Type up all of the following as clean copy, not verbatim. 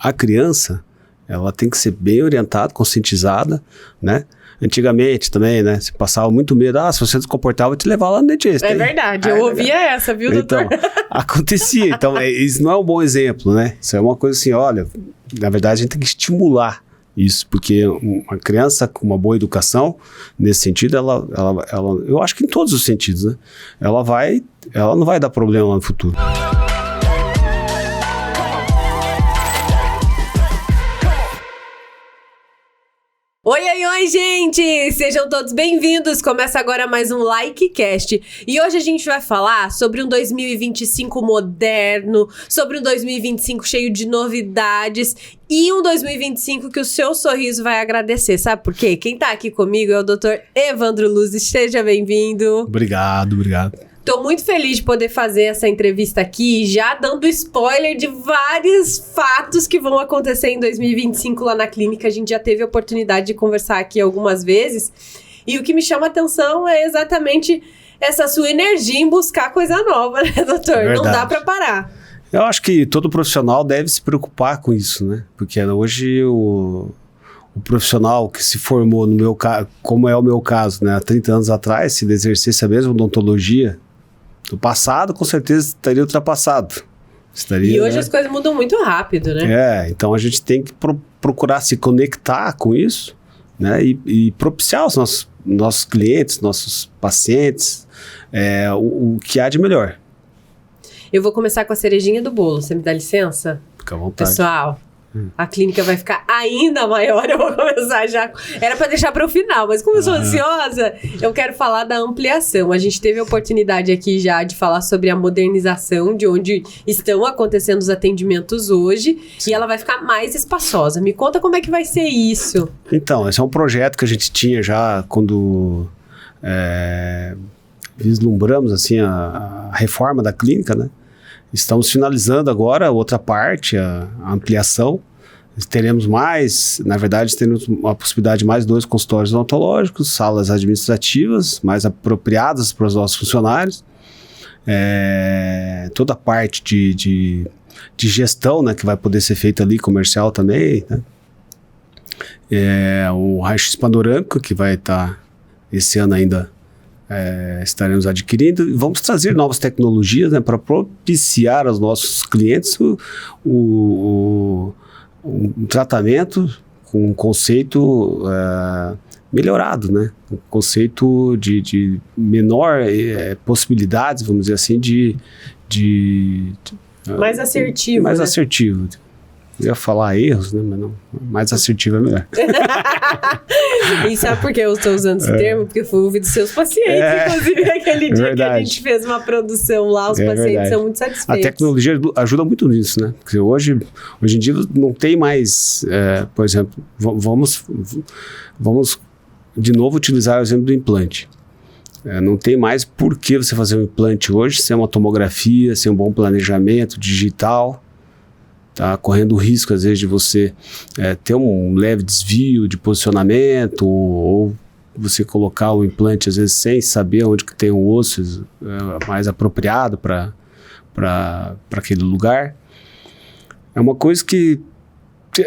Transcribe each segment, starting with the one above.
A criança, ela tem que ser bem orientada, conscientizada, né? Antigamente também, né? Se passava muito medo. Se você se comportava, eu te levava lá no dentista. É verdade, eu ouvia essa, viu, doutor? Então, acontecia. Então, isso não é um bom exemplo, né? Isso é uma coisa assim, olha, na verdade, a gente tem que estimular isso, porque uma criança com uma boa educação, nesse sentido, ela eu acho que em todos os sentidos, né? Ela não vai dar problema lá no futuro. Oi, gente! Sejam todos bem-vindos! Começa agora mais um LikeCast. E hoje a gente vai falar sobre um 2025 moderno, sobre um 2025 cheio de novidades e um 2025 que o seu sorriso vai agradecer. Sabe por quê? Quem tá aqui comigo é o Dr. Evandro Luzzi. Seja bem-vindo. Obrigado. Tô muito feliz de poder fazer essa entrevista aqui, já dando spoiler de vários fatos que vão acontecer em 2025 lá na clínica. A gente já teve a oportunidade de conversar aqui algumas vezes. E o que me chama a atenção é exatamente essa sua energia em buscar coisa nova, né, doutor? Não dá pra parar. Eu acho que todo profissional deve se preocupar com isso, né? Porque hoje o profissional que se formou, no meu caso, como é o meu caso, né, há 30 anos atrás, se ele exercesse a mesma odontologia do passado, com certeza estaria ultrapassado. E hoje, né, as coisas mudam muito rápido, né? Então a gente tem que procurar se conectar com isso, né? E propiciar os nossos clientes, nossos pacientes, o que há de melhor. Eu vou começar com a cerejinha do bolo. Você me dá licença? Fica à vontade. Pessoal, a clínica vai ficar ainda maior. Eu vou começar já. Era para deixar para o final, mas como eu sou ansiosa, eu quero falar da ampliação. A gente teve a oportunidade aqui já de falar sobre a modernização, de onde estão acontecendo os atendimentos hoje. Sim. E ela vai ficar mais espaçosa. Me conta como é que vai ser isso. Então, esse é um projeto que a gente tinha já quando vislumbramos assim, a reforma da clínica, né? Estamos finalizando agora a outra parte, a ampliação. Teremos uma possibilidade de mais 2 consultórios odontológicos, salas administrativas mais apropriadas para os nossos funcionários. Toda a parte de gestão, né, que vai poder ser feita ali, comercial também, né? O raio-x panorâmico, que vai estar esse ano ainda. Estaremos adquirindo e vamos trazer novas tecnologias, né, para propiciar aos nossos clientes um tratamento com um conceito melhorado, né? Um conceito de menor possibilidades, vamos dizer assim, mais assertivo. Mais, né? Assertivo. Eu ia falar erros, né? Mas não, mais assertivo é melhor. E sabe por que eu estou usando esse termo? Porque foi ouvido dos seus pacientes, inclusive aquele dia que a gente fez uma produção lá, os pacientes são muito satisfeitos. A tecnologia ajuda muito nisso, né? Porque hoje em dia não tem mais, por exemplo, vamos de novo utilizar o exemplo do implante. Não tem mais por que você fazer um implante hoje sem uma tomografia, sem um bom planejamento digital. Tá correndo o risco, às vezes, de você ter um leve desvio de posicionamento ou você colocar o implante, às vezes, sem saber onde que tem o osso mais apropriado para aquele lugar. É uma coisa que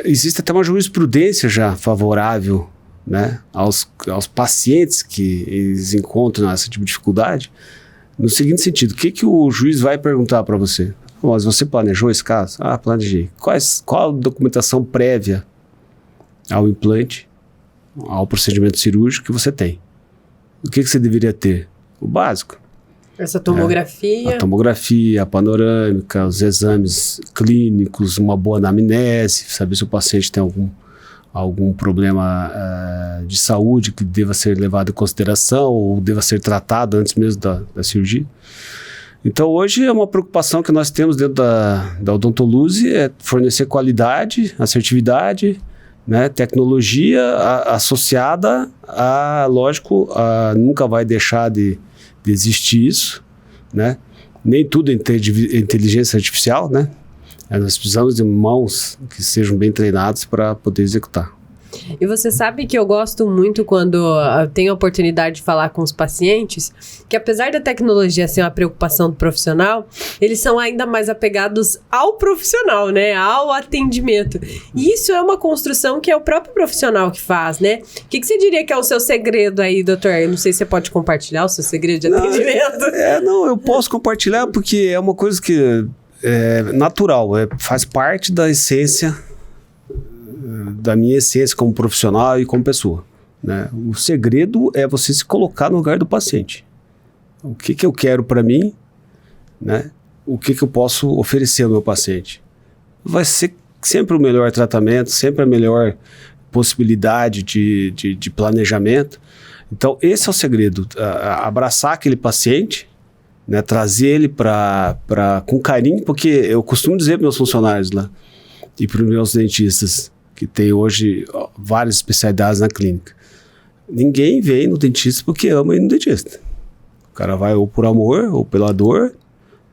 existe até uma jurisprudência já favorável, né, aos pacientes que eles encontram esse tipo de dificuldade, no seguinte sentido: o que o juiz vai perguntar para você? Mas você planejou esse caso? Planejei. Qual a documentação prévia ao implante, ao procedimento cirúrgico que você tem? O que você deveria ter? O básico. Essa tomografia. A tomografia, a panorâmica, os exames clínicos, uma boa anamnese, saber se o paciente tem algum problema de saúde que deva ser levado em consideração ou deva ser tratado antes mesmo da cirurgia. Então, hoje é uma preocupação que nós temos dentro da Odontoluzzi, fornecer qualidade, assertividade, né, tecnologia associada lógico, nunca vai deixar de existir isso, né? Nem tudo é inteligência artificial, né? Nós precisamos de mãos que sejam bem treinadas para poder executar. E você sabe que eu gosto muito quando eu tenho a oportunidade de falar com os pacientes, que apesar da tecnologia ser uma preocupação do profissional, eles são ainda mais apegados ao profissional, né? Ao atendimento. E isso é uma construção que é o próprio profissional que faz, né? O que você diria que é o seu segredo aí, doutor? Eu não sei se você pode compartilhar o seu segredo de atendimento. Não, eu posso compartilhar porque é uma coisa que é natural, faz parte da essência, da minha essência como profissional e como pessoa, né? O segredo é você se colocar no lugar do paciente. O que eu quero para mim, né? O que eu posso oferecer ao meu paciente. Vai ser sempre o melhor tratamento, sempre a melhor possibilidade de planejamento. Então, esse é o segredo, abraçar aquele paciente, né? Trazer ele com carinho, porque eu costumo dizer para meus funcionários lá e para os meus dentistas, que tem hoje várias especialidades na clínica. Ninguém vem no dentista porque ama ir no dentista. O cara vai ou por amor ou pela dor,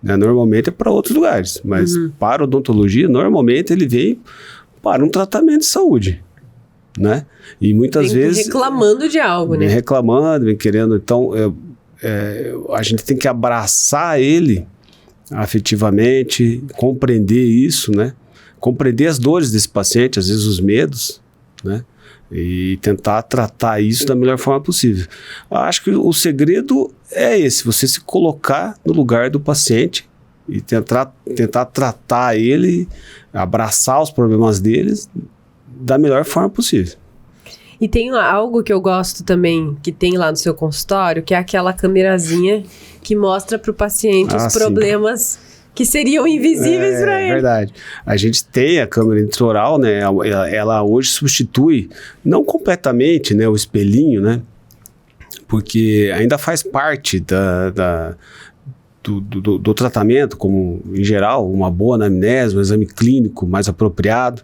né? Normalmente é para outros lugares, mas para a odontologia, normalmente ele vem para um tratamento de saúde, né? E muitas vezes... reclamando de algo, né? Vem reclamando, vem querendo... Então, a gente tem que abraçar ele afetivamente, compreender isso, né? Compreender as dores desse paciente, às vezes os medos, né? E tentar tratar isso da melhor forma possível. Eu acho que o segredo é esse, você se colocar no lugar do paciente e tentar tratar ele, abraçar os problemas deles da melhor forma possível. E tem algo que eu gosto também, que tem lá no seu consultório, que é aquela câmerazinha que mostra para o paciente os problemas que seriam invisíveis para ele. É verdade. A gente tem a câmera intraoral, né? Ela hoje substitui, não completamente, né, o espelhinho, né? Porque ainda faz parte do tratamento, como em geral, uma boa anamnese, um exame clínico mais apropriado.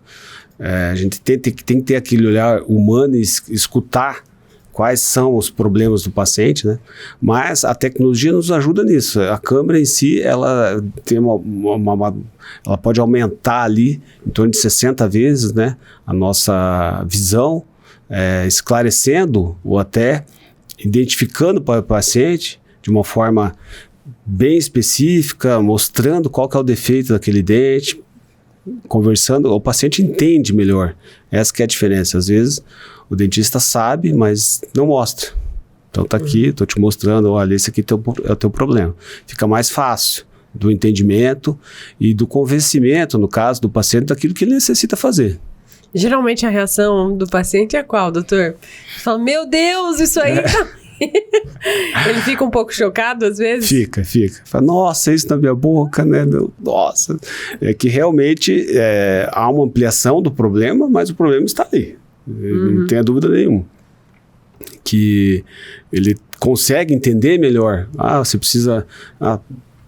A gente tem que ter aquele olhar humano e escutar quais são os problemas do paciente, né? Mas a tecnologia nos ajuda nisso. A câmera em si, ela tem ela pode aumentar ali em torno de 60 vezes, né, a nossa visão, esclarecendo ou até identificando para o paciente de uma forma bem específica, mostrando qual que é o defeito daquele dente, conversando, o paciente entende melhor. Essa que é a diferença. Às vezes o dentista sabe, mas não mostra. Então tá aqui, tô te mostrando, olha, esse aqui é o teu problema. Fica mais fácil do entendimento e do convencimento, no caso do paciente, daquilo que ele necessita fazer. Geralmente a reação do paciente é qual, doutor? Fala, meu Deus, isso aí tá... Ele fica um pouco chocado às vezes? Fica. Fala, nossa, isso na minha boca, né? Nossa. É que realmente há uma ampliação do problema, mas o problema está ali. Não tenha dúvida nenhuma. Que ele consegue entender melhor. Você precisa...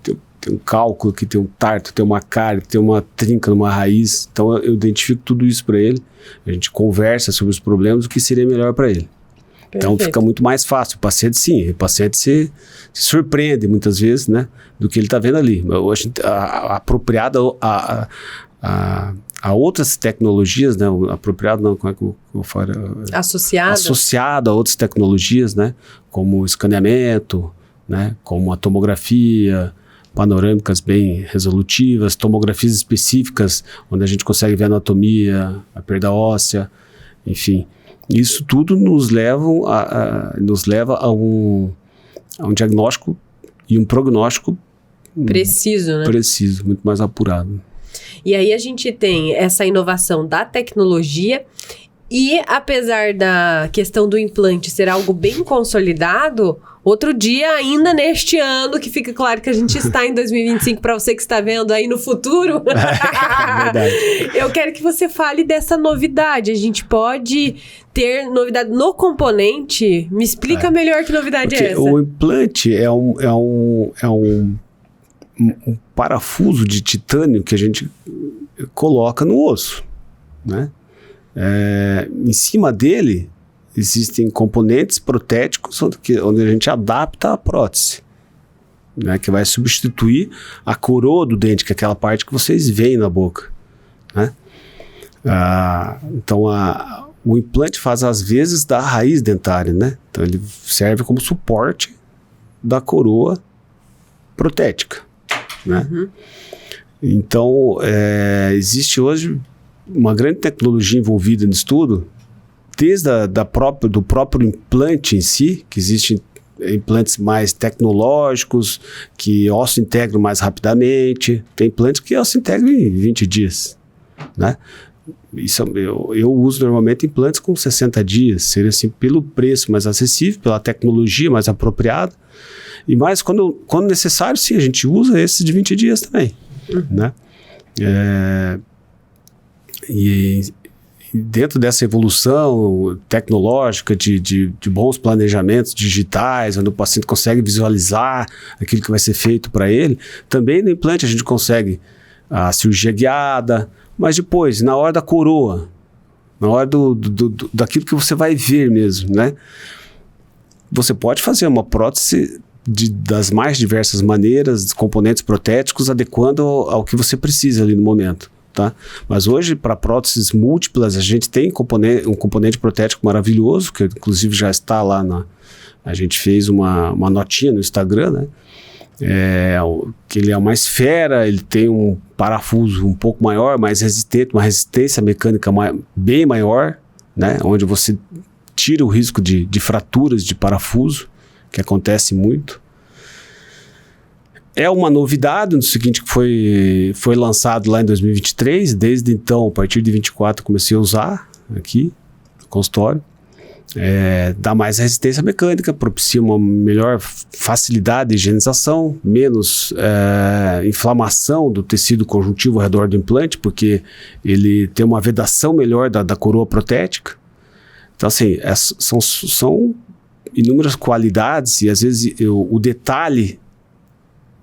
tem um cálculo aqui, tem um tarto, tem uma cárie, tem uma trinca numa raiz. Então eu identifico tudo isso para ele. A gente conversa sobre os problemas, o que seria melhor para ele. Então fica muito mais fácil. O paciente se surpreende muitas vezes, né, do que ele está vendo ali. Apropriado a outras tecnologias, né, apropriado não, como é que eu falo? Associado a outras tecnologias, né, como o escaneamento, né, como a tomografia, panorâmicas bem resolutivas, tomografias específicas, onde a gente consegue ver a anatomia, a perda óssea, enfim. Isso tudo nos leva a um diagnóstico e um prognóstico preciso, né? Preciso, muito mais apurado. E aí a gente tem essa inovação da tecnologia e, apesar da questão do implante ser algo bem consolidado, outro dia, ainda neste ano, que fica claro que a gente está em 2025, para você que está vendo aí no futuro, eu quero que você fale dessa novidade. A gente pode ter novidade no componente? Me explica melhor que novidade é essa. O implante é um parafuso de titânio que a gente coloca no osso, né? Em cima dele existem componentes protéticos onde a gente adapta a prótese, né, que vai substituir a coroa do dente, que é aquela parte que vocês veem na boca, né? Então O implante faz às vezes da raiz dentária, né? Então ele serve como suporte da coroa protética, né? Então existe hoje uma grande tecnologia envolvida nisso tudo, desde do próprio implante em si, que existem implantes mais tecnológicos, que osso integram mais rapidamente. Tem implantes que osso integram em 20 dias, né? Isso, eu uso normalmente implantes com 60 dias, seria assim, pelo preço mais acessível, pela tecnologia mais apropriada. E mais, quando necessário, sim, a gente usa esses de 20 dias também, né? E dentro dessa evolução tecnológica de bons planejamentos digitais, onde o paciente consegue visualizar aquilo que vai ser feito para ele, também no implante a gente consegue a cirurgia guiada, mas depois, na hora da coroa, na hora daquilo que você vai ver mesmo, né? Você pode fazer uma prótese das mais diversas maneiras, componentes protéticos, adequando ao que você precisa ali no momento. Tá? Mas hoje, para próteses múltiplas, a gente tem um componente protético maravilhoso, que inclusive já está lá a gente fez uma notinha no Instagram, né? Que ele é uma esfera, ele tem um parafuso um pouco maior, mais resistente, uma resistência mecânica bem maior, né? Onde você tira o risco de fraturas de parafuso, que acontece muito. É uma novidade, no seguinte, que foi lançado lá em 2023, desde então, a partir de 2024, comecei a usar aqui no consultório. Dá mais resistência mecânica, propicia uma melhor facilidade de higienização, menos inflamação do tecido conjuntivo ao redor do implante, porque ele tem uma vedação melhor da coroa protética. Então, assim, são inúmeras qualidades e, às vezes, o detalhe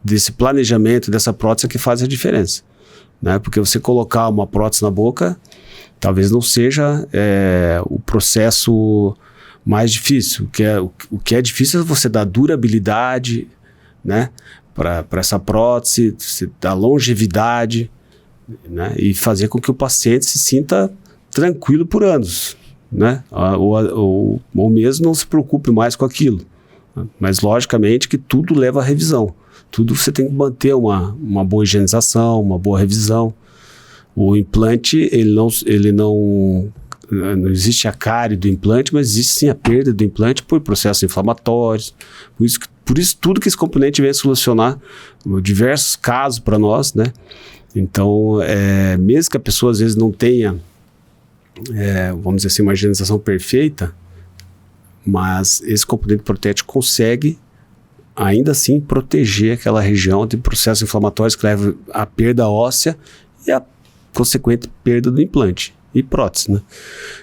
desse planejamento, dessa prótese que faz a diferença, né? Porque você colocar uma prótese na boca, talvez não seja o processo mais difícil. O que é difícil é você dar durabilidade, né, para essa prótese, você dar longevidade, né, e fazer com que o paciente se sinta tranquilo por anos, né, ou mesmo não se preocupe mais com aquilo. Mas, logicamente, que tudo leva à revisão. Tudo você tem que manter uma boa higienização, uma boa revisão. O implante, ele não existe a cárie do implante, mas existe sim a perda do implante por processos inflamatórios. Por isso tudo que esse componente vem a solucionar diversos casos para nós, né? Então, mesmo que a pessoa às vezes não tenha, vamos dizer assim, uma higienização perfeita, mas esse componente protético consegue ainda assim proteger aquela região de processos inflamatórios que levam à perda óssea e a consequente perda do implante e prótese, né?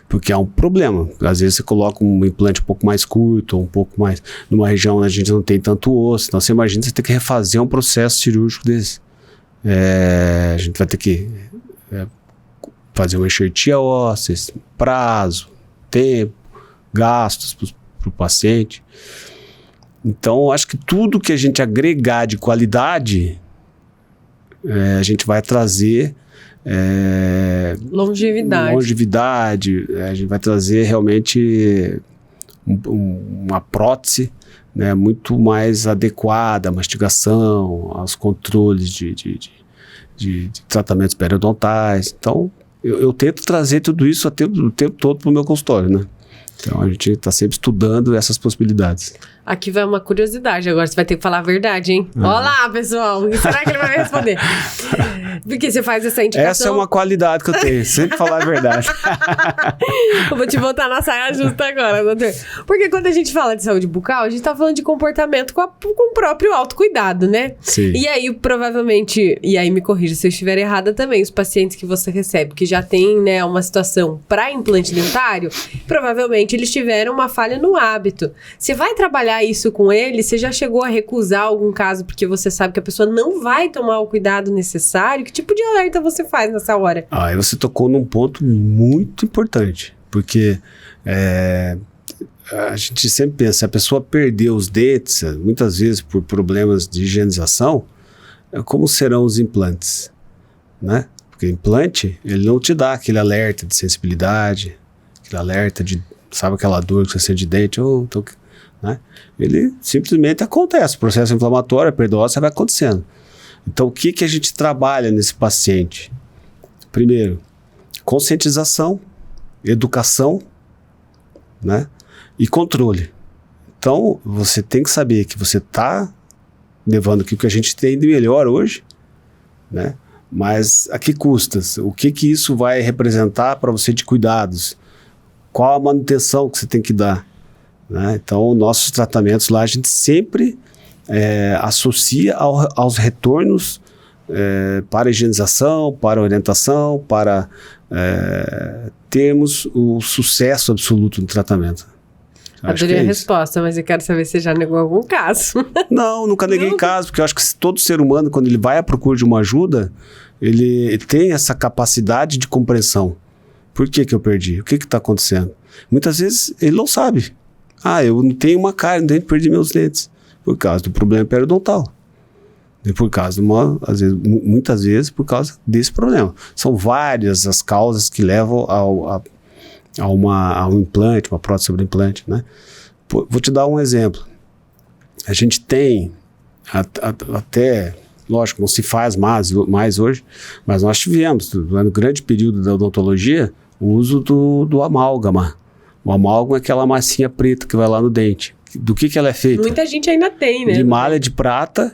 Porque há um problema. Às vezes você coloca um implante um pouco mais curto, ou um pouco mais numa região onde a gente não tem tanto osso. Então você imagina você ter que refazer um processo cirúrgico desse. A gente vai ter que fazer uma enxertia óssea, prazo, tempo, gastos para o paciente. Então, acho que tudo que a gente agregar de qualidade, a gente vai trazer longevidade, a gente vai trazer realmente uma prótese, né, muito mais adequada à mastigação, aos controles de tratamentos periodontais. Então, eu tento trazer tudo isso o tempo todo para o meu consultório, né? Então, a gente está sempre estudando essas possibilidades. Aqui vai uma curiosidade, agora você vai ter que falar a verdade, hein? Olá, pessoal! Será que ele vai me responder? Porque você faz essa indicação... Essa é uma qualidade que eu tenho, sempre falar a verdade. Eu vou te botar na saia justa agora, doutor. Porque quando a gente fala de saúde bucal, a gente tá falando de comportamento com o próprio autocuidado, né? Sim. E aí, provavelmente, e aí me corrija se eu estiver errada também, os pacientes que você recebe, que já tem, né, uma situação para implante dentário, provavelmente eles tiveram uma falha no hábito. Você vai trabalhar isso com ele? Você já chegou a recusar algum caso porque você sabe que a pessoa não vai tomar o cuidado necessário? Que tipo de alerta você faz nessa hora? Aí você tocou num ponto muito importante, porque a gente sempre pensa, se a pessoa perdeu os dentes, muitas vezes por problemas de higienização, como serão os implantes, né? Porque o implante, ele não te dá aquele alerta de sensibilidade, alerta, sabe aquela dor que você sente de dente, né? Ele simplesmente acontece, o processo inflamatório, a perda óssea vai acontecendo. Então, o que a gente trabalha nesse paciente? Primeiro, conscientização, educação, né? E controle. Então, você tem que saber que você está levando aqui o que a gente tem de melhor hoje, né? Mas a que custas? O que isso vai representar para você de cuidados? Qual a manutenção que você tem que dar? Né? Então, nossos tratamentos lá, a gente sempre associa aos retornos para a higienização, para a orientação, para termos o sucesso absoluto no tratamento. Adorei a resposta, mas eu quero saber se você já negou algum caso. Não, nunca neguei caso, porque eu acho que todo ser humano, quando ele vai à procura de uma ajuda, ele tem essa capacidade de compreensão. Por que eu perdi? O que está acontecendo? Muitas vezes ele não sabe. Eu não tenho uma cárie no dente, perdi meus dentes. Por causa do problema periodontal. E por causa muitas vezes por causa desse problema. São várias as causas que levam a um implante, uma prótese sobre implante, né? Vou te dar um exemplo. A gente tem até, lógico, não se faz mais hoje, mas nós tivemos, no grande período da odontologia, o uso do amálgama. O amálgama é aquela massinha preta que vai lá no dente. Do que ela é feita? Muita gente ainda tem, né? De malha de prata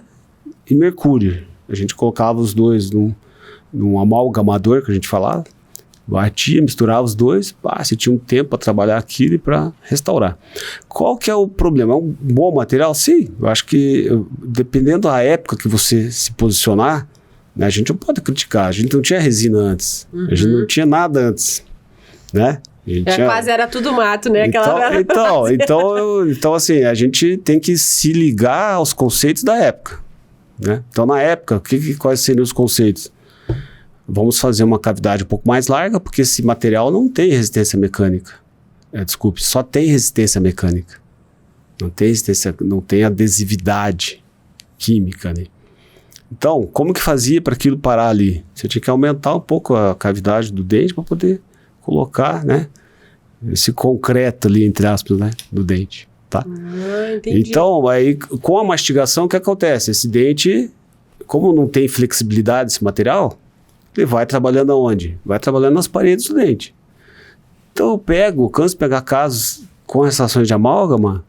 e mercúrio. A gente colocava os dois num amalgamador, que a gente falava, batia, misturava os dois, você tinha um tempo para trabalhar aquilo e para restaurar. Qual que é o problema? É um bom material? Sim, eu acho que dependendo da época que você se posicionar, né, a gente não pode criticar, a gente não tinha resina antes, a gente não tinha nada antes, né? Quase era tudo mato, né? Então, assim, a gente tem que se ligar aos conceitos da época, né? Então, na época, quais seriam os conceitos? Vamos fazer uma cavidade um pouco mais larga, porque esse material não tem resistência mecânica. Só tem resistência mecânica. Não tem adesividade química, né? Então, como que fazia para aquilo parar ali? Você tinha que aumentar um pouco a cavidade do dente para poder colocar, né, esse concreto ali, entre aspas, né, do dente, tá? Entendi. Então, aí, com a mastigação, o que acontece? Esse dente, como não tem flexibilidade esse material, ele vai trabalhando aonde? Vai trabalhando nas paredes do dente. Então, eu canso de pegar casos com restaurações de amálgama,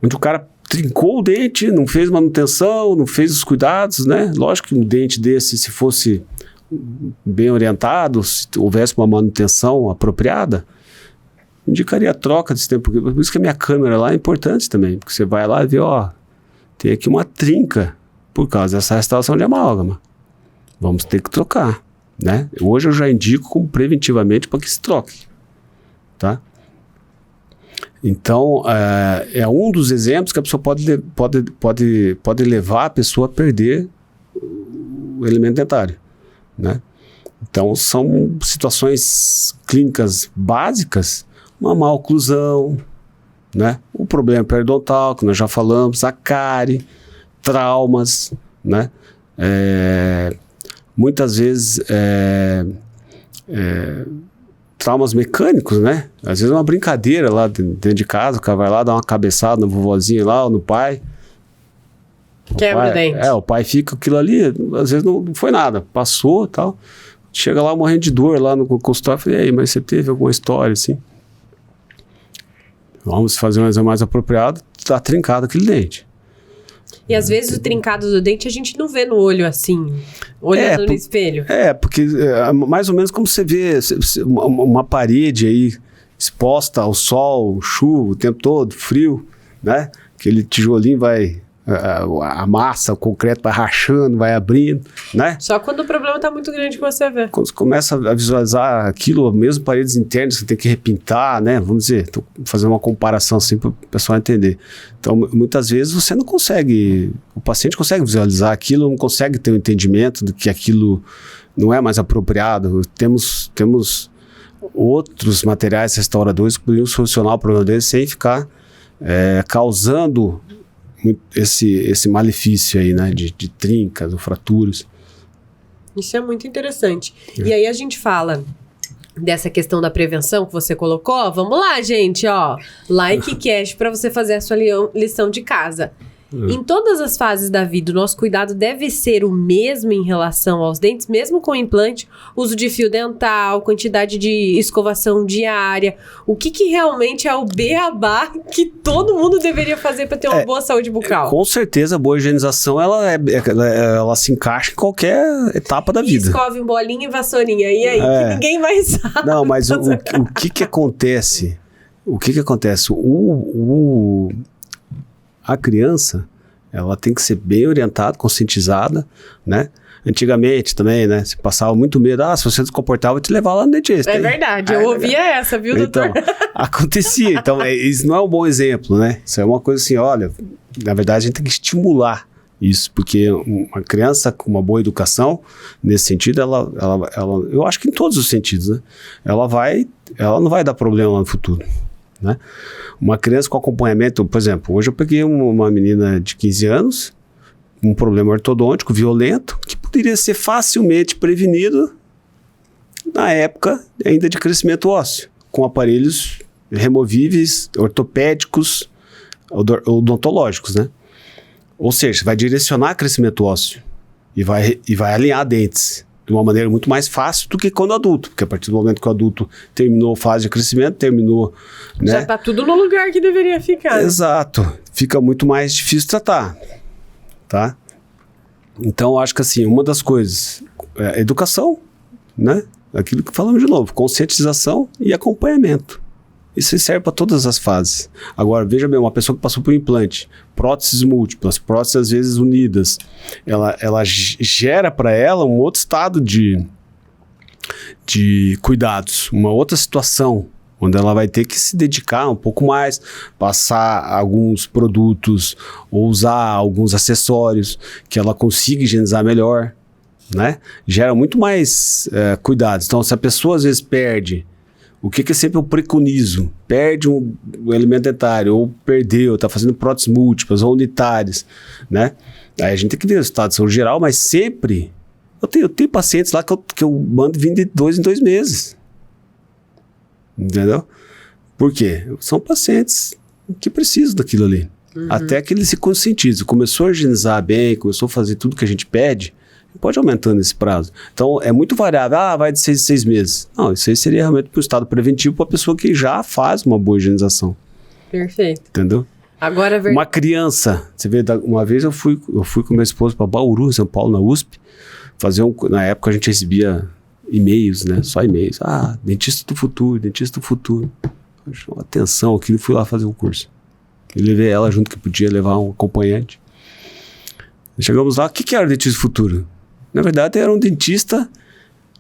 onde o cara trincou o dente, não fez manutenção, não fez os cuidados, né? Lógico que um dente desse, se fosse bem orientado, se houvesse uma manutenção apropriada, indicaria a troca desse tempo. Por isso que a minha câmera lá é importante também, porque você vai lá e vê, tem aqui uma trinca por causa dessa restauração de amálgama. Vamos ter que trocar, né? Hoje eu já indico preventivamente para que se troque, tá? Então, é um dos exemplos que a pessoa pode levar a pessoa a perder o elemento dentário, né? Então, são situações clínicas básicas, uma má oclusão, né? O problema periodontal, que nós já falamos, a cárie, traumas, né? Muitas vezes traumas mecânicos, né? Às vezes é uma brincadeira lá dentro de casa, o cara vai lá dar uma cabeçada na vovozinha lá ou no pai. Quebra o dente. O pai fica aquilo ali, às vezes não foi nada, passou e tal. Chega lá morrendo de dor lá no consultório, falei, e aí, mas você teve alguma história assim? Vamos fazer um exame mais apropriado, tá trincado aquele dente. E às vezes o trincado do dente a gente não vê no olho assim, olhando no espelho. Porque mais ou menos como você vê uma parede aí exposta ao sol, chuva o tempo todo, frio, né? Aquele tijolinho vai, a massa, o concreto vai rachando, vai abrindo, né? Só quando o problema está muito grande que você vê. Quando você começa a visualizar aquilo, mesmo paredes internas, você tem que repintar, né? Vamos dizer, tô fazendo uma comparação assim para o pessoal entender. Então, muitas vezes você não consegue, o paciente consegue visualizar aquilo, não consegue ter um entendimento de que aquilo não é mais apropriado. Temos outros materiais restauradores que poderiam solucionar o problema dele sem ficar causando esse malefício aí, né, de trincas ou fraturas. Isso é muito interessante. E aí a gente fala dessa questão da prevenção que você colocou, vamos lá, gente, ó. Like Cash para você fazer a sua lição de casa. Em todas as fases da vida, o nosso cuidado deve ser o mesmo em relação aos dentes, mesmo com implante, uso de fio dental, quantidade de escovação diária. O que realmente é o beabá que todo mundo deveria fazer para ter uma boa saúde bucal? Com certeza, a boa higienização, ela se encaixa em qualquer etapa da vida. Escove um bolinho e vassourinha, e aí? Que ninguém mais sabe. Não, mas o que acontece? O que acontece? A criança, ela tem que ser bem orientada, conscientizada, né? Antigamente também, né? Se passava muito medo, se você se comportar, eu vou te levar lá no dentista. É verdade, eu ouvia essa, viu, doutor? Então, acontecia. Então, isso não é um bom exemplo, né? Isso é uma coisa assim, olha, na verdade a gente tem que estimular isso, porque uma criança com uma boa educação, nesse sentido, ela eu acho que em todos os sentidos, né? Ela não vai dar problema lá no futuro. Né? Uma criança com acompanhamento, por exemplo, hoje eu peguei uma menina de 15 anos, um problema ortodôntico violento, que poderia ser facilmente prevenido na época ainda de crescimento ósseo, com aparelhos removíveis, ortopédicos, odontológicos, né? Ou seja, vai direcionar crescimento ósseo e vai alinhar dentes de uma maneira muito mais fácil do que quando adulto, porque a partir do momento que o adulto terminou a fase de crescimento, né? Já tá tudo no lugar que deveria ficar. Exato. Fica muito mais difícil tratar, tá? Então, eu acho que assim, uma das coisas é educação, né? Aquilo que falamos de novo, conscientização e acompanhamento. Isso serve para todas as fases. Agora, veja bem, uma pessoa que passou por implante, próteses múltiplas, próteses às vezes unidas, ela gera para ela um outro estado de cuidados, uma outra situação, onde ela vai ter que se dedicar um pouco mais, passar alguns produtos ou usar alguns acessórios que ela consiga higienizar melhor, né? Gera muito mais cuidados. Então, se a pessoa às vezes perde, o que sempre eu preconizo? Perde um elemento dentário, ou perdeu, está fazendo próteses múltiplas ou unitárias, né? Aí a gente tem que ver o estado de saúde geral, mas sempre... Eu tenho pacientes lá que eu mando vir de 2 em 2 meses. Entendeu? Por quê? São pacientes que precisam daquilo ali. Até que ele se conscientize. Começou a higienizar bem, começou a fazer tudo que a gente pede, pode aumentando esse prazo. Então, é muito variável. Vai de 6 em 6 meses. Não, isso aí seria realmente para o estado preventivo para a pessoa que já faz uma boa higienização. Perfeito. Entendeu? Agora, uma criança, você vê, uma vez eu fui com meu esposo para Bauru, São Paulo, na USP, na época a gente recebia e-mails, né? Só e-mails. Dentista do futuro, dentista do futuro. Chamou atenção aquilo, fui lá fazer um curso. Eu levei ela junto, que podia levar um acompanhante. Chegamos lá, o que era o dentista do futuro? Na verdade, era um dentista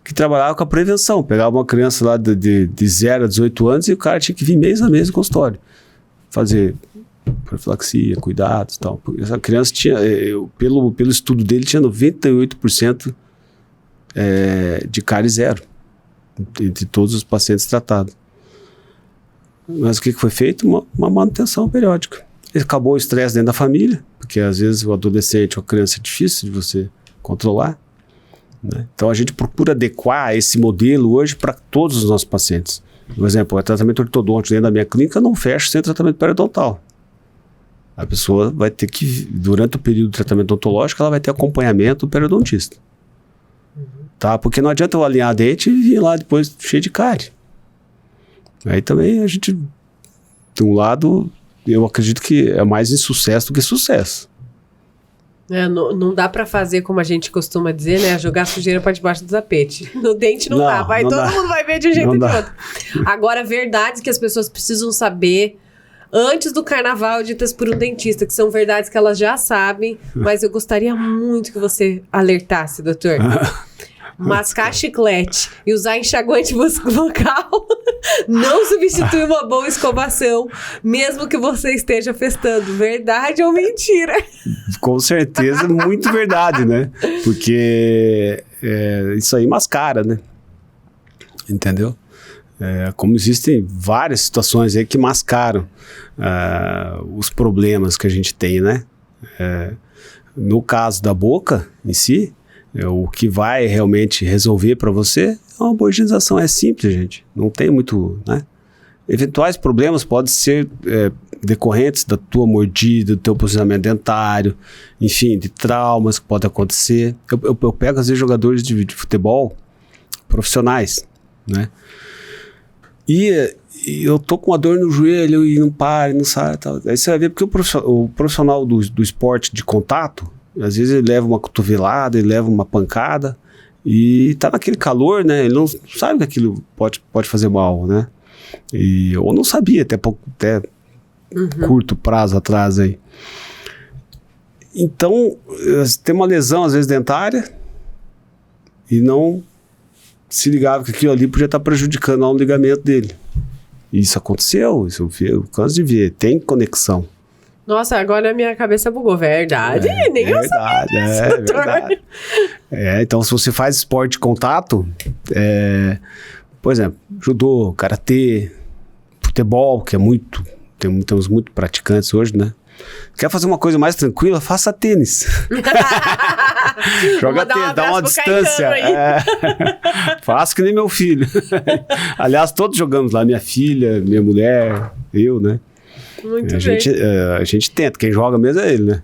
que trabalhava com a prevenção. Pegava uma criança lá de 0 a 18 anos e o cara tinha que vir mês a mês no consultório. Fazer profilaxia, cuidados e tal. Essa criança tinha, pelo estudo dele, tinha 98% de cárie zero entre todos os pacientes tratados. Mas o que foi feito? Uma manutenção periódica. Acabou o estresse dentro da família, porque às vezes o adolescente ou a criança é difícil de você controlar, né? Então a gente procura adequar esse modelo hoje para todos os nossos pacientes. Por exemplo, o tratamento ortodôntico dentro da minha clínica não fecha sem tratamento periodontal. A pessoa vai ter que, durante o período de tratamento odontológico, ela vai ter acompanhamento do periodontista. Tá? Porque não adianta eu alinhar a dente e vir lá depois cheio de cárie. Aí também a gente, de um lado, eu acredito que é mais insucesso do que sucesso. Não dá pra fazer como a gente costuma dizer, né? Jogar sujeira pra debaixo do tapete. No dente não dá. Todo mundo vai ver de um jeito ou de outro. Agora, verdades que as pessoas precisam saber antes do carnaval ditas por um dentista, que são verdades que elas já sabem, mas eu gostaria muito que você alertasse, doutor. Mascar chiclete e usar enxaguante bucal não substitui uma boa escovação, mesmo que você esteja festando. Verdade ou mentira? Com certeza, muito verdade, né? Porque isso aí mascara, né? Entendeu? Como existem várias situações aí que mascaram os problemas que a gente tem, né? No caso da boca em si, O que vai realmente resolver para você é uma boa higienização. É simples, gente. Não tem muito, né? Eventuais problemas podem ser decorrentes da tua mordida, do teu posicionamento dentário, enfim, de traumas que podem acontecer. Eu pego, às vezes, jogadores de futebol profissionais, né? E eu tô com uma dor no joelho e não para, não sai, tal. Aí você vai ver porque o profissional do esporte de contato, às vezes ele leva uma cotovelada, ele leva uma pancada e tá naquele calor, né? Ele não sabe que aquilo pode fazer mal, né? Ou não sabia até curto prazo atrás aí. Então, tem uma lesão às vezes dentária e não se ligava que aquilo ali podia estar prejudicando lá um ligamento dele. Isso aconteceu, isso eu canso de ver, tem conexão. Nossa, agora a minha cabeça bugou. Verdade, nem eu sabia disso, doutor. Verdade. Então, se você faz esporte de contato, por exemplo, judô, karatê, futebol, que temos muito praticantes hoje, né? Quer fazer uma coisa mais tranquila? Faça tênis. Joga tênis, dá uma distância. Faço que nem meu filho. Aliás, todos jogamos lá, minha filha, minha mulher, eu, né? Muito bem. A gente tenta, quem joga mesmo é ele, né?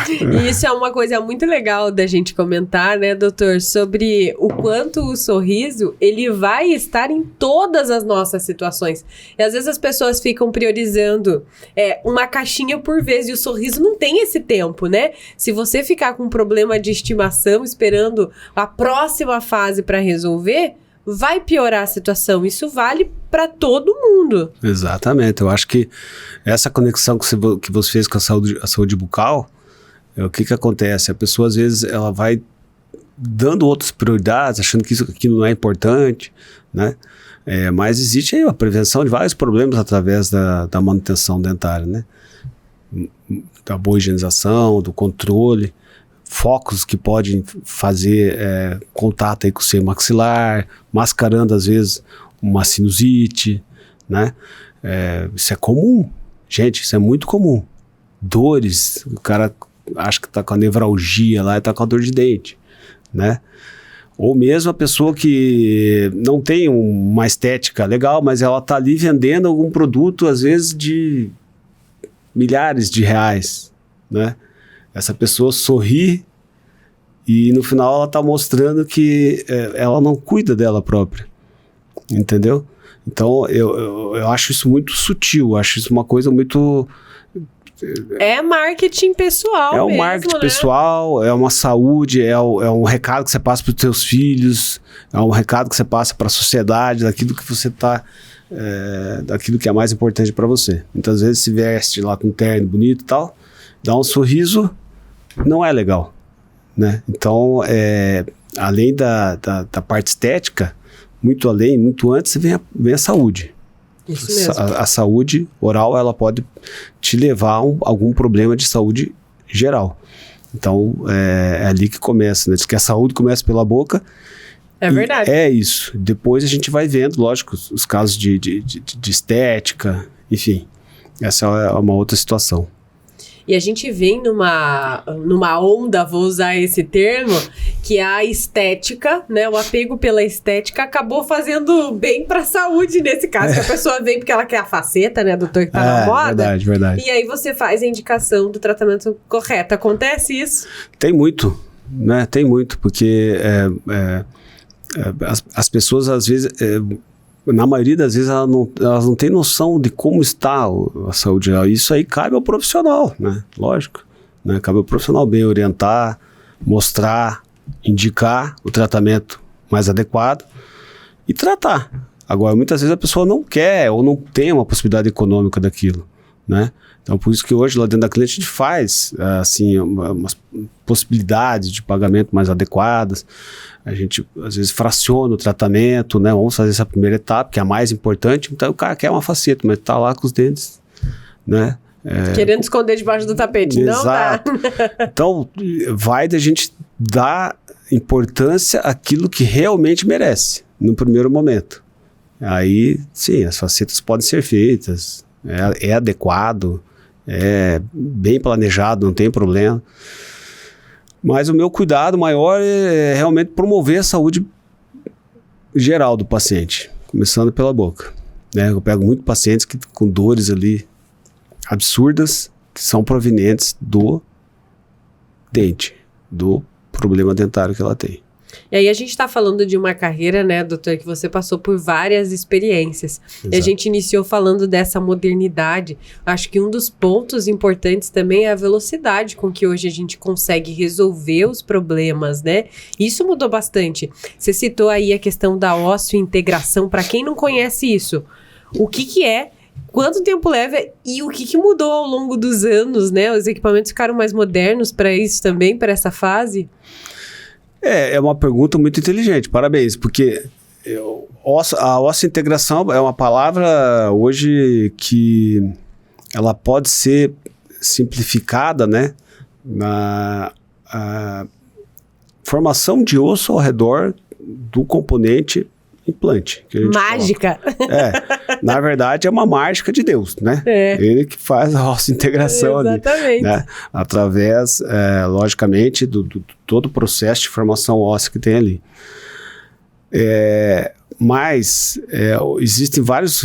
E isso é uma coisa muito legal da gente comentar, né, doutor, sobre o quanto o sorriso, ele vai estar em todas as nossas situações. E às vezes as pessoas ficam priorizando uma caixinha por vez, e o sorriso não tem esse tempo, né? Se você ficar com um problema de estimação esperando a próxima fase para resolver, vai piorar a situação. Isso vale para todo mundo. Exatamente. Eu acho que essa conexão que você fez com a saúde bucal, o que acontece? A pessoa, às vezes, ela vai dando outras prioridades, achando que aquilo não é importante, né? Mas existe aí a prevenção de vários problemas através da manutenção dentária, né? Da boa higienização, do controle, focos que podem fazer contato aí com o seio maxilar, mascarando às vezes uma sinusite, né? Isso é comum, gente, isso é muito comum. Dores, o cara acha que tá com a nevralgia lá e tá com a dor de dente, né? Ou mesmo a pessoa que não tem uma estética legal, mas ela tá ali vendendo algum produto, às vezes de milhares de reais, né? Essa pessoa sorri e no final ela está mostrando que ela não cuida dela própria, entendeu? Então eu acho isso muito sutil, acho isso uma coisa muito... É marketing pessoal mesmo, um marketing né? pessoal, é uma saúde, é um recado que você passa para os seus filhos, é um recado que você passa para a sociedade, daquilo que você está... daquilo que é mais importante para você. Muitas vezes se veste lá com um terno bonito e tal, dá um sorriso, não é legal, né? Então, além da parte estética, muito além, muito antes, vem a saúde. Isso mesmo. A saúde oral, ela pode te levar a algum problema de saúde geral. Então, é ali que começa, né? Diz que a saúde começa pela boca. É verdade. É isso. Depois a gente vai vendo, lógico, os casos de estética, enfim. Essa é uma outra situação. E a gente vem numa onda, vou usar esse termo, que a estética, né, o apego pela estética acabou fazendo bem pra saúde nesse caso, que a pessoa vem porque ela quer a faceta, né, doutor, que tá na moda. Verdade. E aí você faz a indicação do tratamento correto. Acontece isso? Tem muito, né, porque as pessoas às vezes... na maioria das vezes elas não têm noção de como está a saúde geral. Isso aí cabe ao profissional, né? Lógico, né? Cabe ao profissional bem orientar, mostrar, indicar o tratamento mais adequado e tratar. Agora, muitas vezes a pessoa não quer ou não tem uma possibilidade econômica daquilo, né? Então, por isso que hoje lá dentro da cliente a gente faz, assim, umas possibilidades de pagamento mais adequadas. A gente, às vezes, fraciona o tratamento, né? Vamos fazer essa primeira etapa, que é a mais importante. Então, o cara quer uma faceta, mas tá lá com os dentes, né? Querendo esconder debaixo do tapete. Exato. Não dá. Então, vai da gente dar importância àquilo que realmente merece, no primeiro momento. Aí, sim, as facetas podem ser feitas, é adequado, é bem planejado, não tem problema. Mas o meu cuidado maior é realmente promover a saúde geral do paciente, começando pela boca. Né? Eu pego muito pacientes com dores ali absurdas, que são provenientes do dente, do problema dentário que ela tem. E aí a gente tá falando de uma carreira, né, doutor, que você passou por várias experiências. Exato. E a gente iniciou falando dessa modernidade. Acho que um dos pontos importantes também é a velocidade com que hoje a gente consegue resolver os problemas, né? Isso mudou bastante. Você citou aí a questão da ósseo-integração. Para quem não conhece isso, o que é? Quanto tempo leva e o que mudou ao longo dos anos, né? Os equipamentos ficaram mais modernos para isso também, para essa fase? É uma pergunta muito inteligente, parabéns, porque a ósseo-integração é uma palavra hoje que ela pode ser simplificada, né, na formação de osso ao redor do componente implante. Que a gente mágica! Na verdade é uma mágica de Deus, né? Ele que faz a ósseo-integração ali. Exatamente. Né? Através, logicamente, do todo o processo de formação óssea que tem ali. Mas existem várias,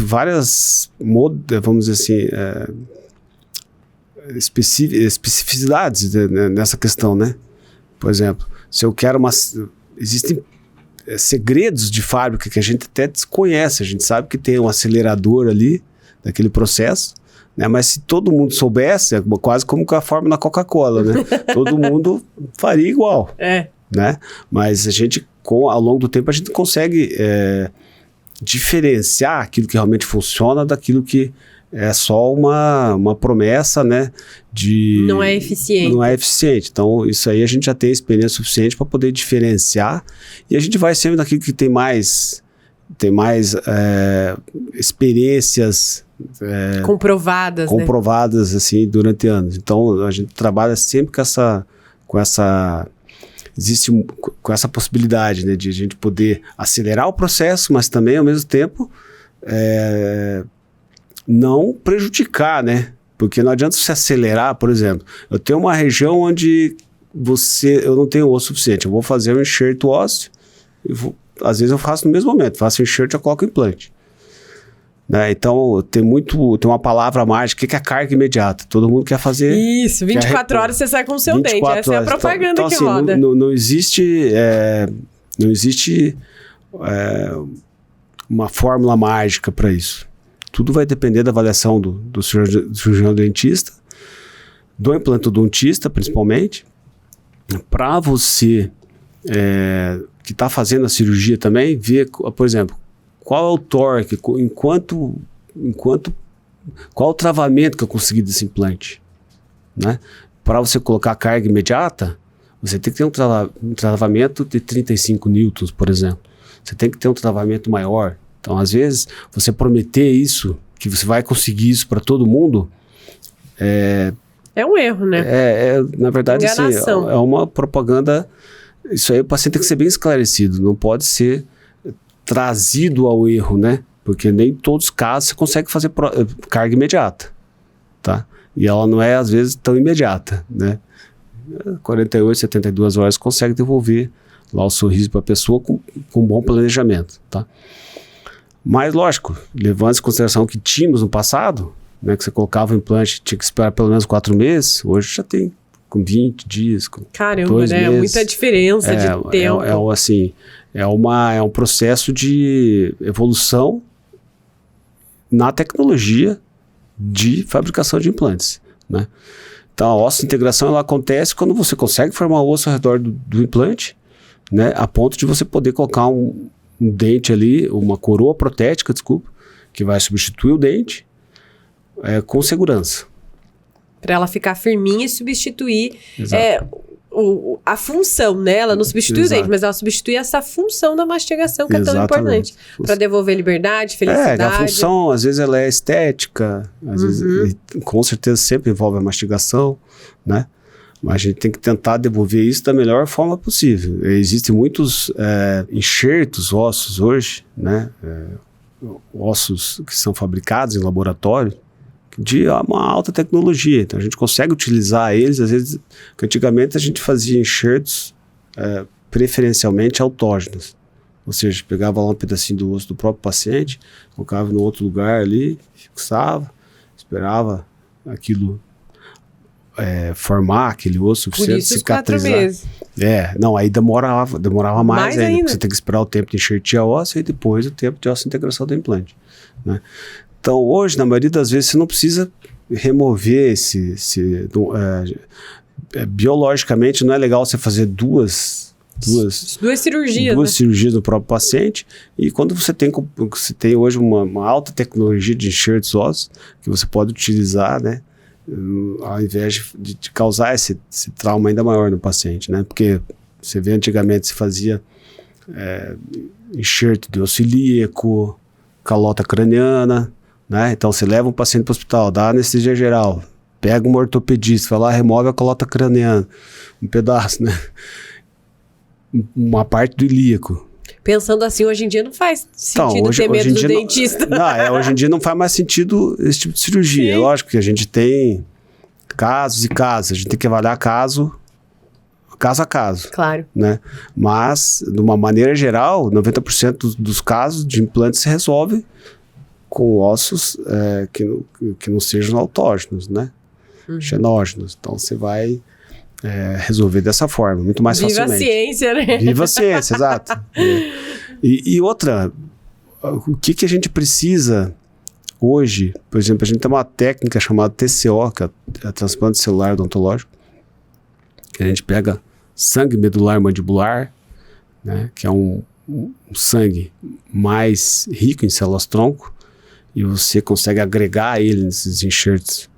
vamos dizer assim, especificidades nessa questão, né? Por exemplo, se eu quero existem segredos de fábrica que a gente até desconhece. A gente sabe que tem um acelerador ali daquele processo, né? Mas se todo mundo soubesse, é quase como com a fórmula da Coca-Cola, né? Todo mundo faria igual, né? Mas a gente, ao longo do tempo, a gente consegue diferenciar aquilo que realmente funciona daquilo que é só uma promessa, né? Não é eficiente. Não é eficiente. Então, isso aí a gente já tem experiência suficiente para poder diferenciar. E a gente vai sempre naquilo que tem mais experiências comprovadas, né? Assim, durante anos. Então, a gente trabalha sempre com essa possibilidade, né? De a gente poder acelerar o processo, mas também, ao mesmo tempo, não prejudicar, né? Porque não adianta você acelerar, por exemplo. Eu tenho uma região onde eu não tenho osso suficiente. Eu vou fazer um enxerto ósseo, às vezes eu faço no mesmo momento. Faço o enxerto e já coloco o implante. Né? Então, tem uma palavra mágica, que é a carga imediata. Todo mundo quer fazer... Isso, 24 horas você sai com o seu dente. Essa é a propaganda então, que assim, roda. Não existe uma fórmula mágica para isso. Tudo vai depender da avaliação do cirurgião dentista, do implantodontista, principalmente, para você que está fazendo a cirurgia também, ver, por exemplo, qual é o torque, qual o travamento que eu consegui desse implante, né? Para você colocar a carga imediata, você tem que ter um travamento de 35 newtons, por exemplo. Você tem que ter um travamento maior. Então, às vezes, você prometer isso, que você vai conseguir isso para todo mundo, é um erro, né? Na verdade, assim, é uma propaganda. Isso aí o paciente tem que ser bem esclarecido, não pode ser trazido ao erro, né? Porque nem em todos os casos você consegue fazer carga imediata, tá? E ela não é, às vezes, tão imediata, né? 48, 72 horas consegue devolver lá o sorriso para a pessoa com bom planejamento, tá? Mas, lógico, levando em consideração que tínhamos no passado, né, que você colocava o implante, tinha que esperar pelo menos 4 meses, hoje já tem com 20 dias, com 2 meses. Muita diferença de tempo. É um processo de evolução na tecnologia de fabricação de implantes, né? Então, a ósseo-integração ela acontece quando você consegue formar o osso ao redor do implante, né, a ponto de você poder colocar um dente ali, uma coroa protética, que vai substituir o dente com segurança. Para ela ficar firminha e substituir a função, né? Ela não substitui o dente, mas ela substitui essa função da mastigação que é tão importante. Para devolver liberdade, felicidade. A função, às vezes, ela é estética, às vezes, com certeza, sempre envolve a mastigação, né? Mas a gente tem que tentar devolver isso da melhor forma possível. Existem muitos enxertos ossos hoje, né? Ossos que são fabricados em laboratório, de uma alta tecnologia. Então, a gente consegue utilizar eles, às vezes, porque antigamente a gente fazia enxertos preferencialmente autógenos. Ou seja, pegava lá um pedacinho do osso do próprio paciente, colocava no outro lugar ali, fixava, esperava aquilo formar aquele osso suficiente, cicatrizar. 4 meses. Não, aí demorava mais ainda, porque você tem que esperar o tempo de enxertia óssea e depois o tempo de osso-integração do implante, né? Então, hoje, na maioria das vezes, você não precisa remover biologicamente, não é legal você fazer duas cirurgias. Duas cirurgias no próprio paciente. E quando você tem hoje uma alta tecnologia de enxertos ósseos, que você pode utilizar, né? Ao invés de causar esse trauma ainda maior no paciente, né? Porque você vê, antigamente se fazia enxerto de osso ilíaco, calota craniana, né? Então você leva um paciente para o hospital, dá anestesia geral, pega um ortopedista, vai lá, remove a calota craniana, um pedaço, né? Uma parte do ilíaco. Pensando assim, hoje em dia não faz sentido ter medo do dentista. Hoje em dia não faz mais sentido esse tipo de cirurgia. Sim. É lógico que a gente tem casos e casos, a gente tem que avaliar caso a caso. Claro. Né? Mas, de uma maneira geral, 90% dos casos de implante se resolve com ossos que não sejam autógenos, né? Xenógenos. Então, você vai resolver dessa forma, muito mais facilmente. Viva a ciência, né? Viva a ciência, exato. E outra, o que a gente precisa hoje, por exemplo, a gente tem uma técnica chamada TCO, que é transplante celular odontológico, que a gente pega sangue medular mandibular, né, que é um sangue mais rico em células-tronco, e você consegue agregar ele nesses enxertos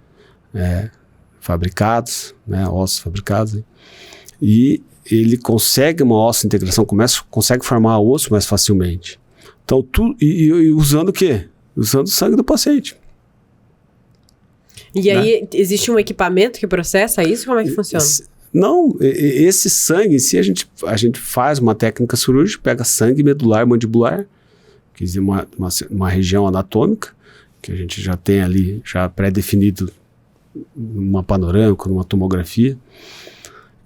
fabricados, né, ossos fabricados, e ele consegue uma osso-integração, consegue formar osso mais facilmente. Então, e usando o quê? Usando o sangue do paciente. E aí, existe um equipamento que processa isso? Como é que funciona? Não, esse sangue, se a gente faz uma técnica cirúrgica, pega sangue medular mandibular, que é uma região anatômica, que a gente já tem ali, já pré-definido numa panorâmica, numa tomografia,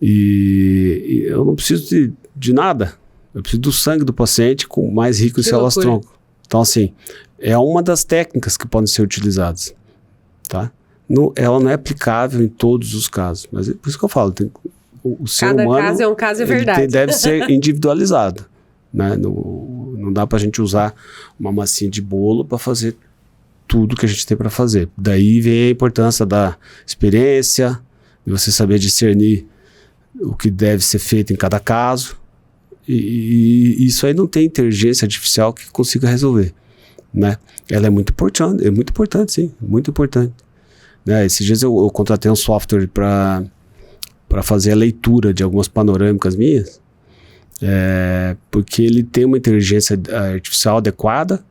e eu não preciso de nada, eu preciso do sangue do paciente mais rico em células-tronco. Então, assim, é uma das técnicas que podem ser utilizadas, tá? Ela não é aplicável em todos os casos, mas é por isso que eu falo, o ser humano... Cada caso é um caso, é verdade. Deve ser individualizado, né? Não dá pra gente usar uma massinha de bolo para fazer tudo que a gente tem para fazer. Daí vem a importância da experiência, de você saber discernir o que deve ser feito em cada caso, e isso aí não tem inteligência artificial que consiga resolver, né? Ela é muito importante, sim, muito importante. Né? Esses dias eu contratei um software para fazer a leitura de algumas panorâmicas minhas, porque ele tem uma inteligência artificial adequada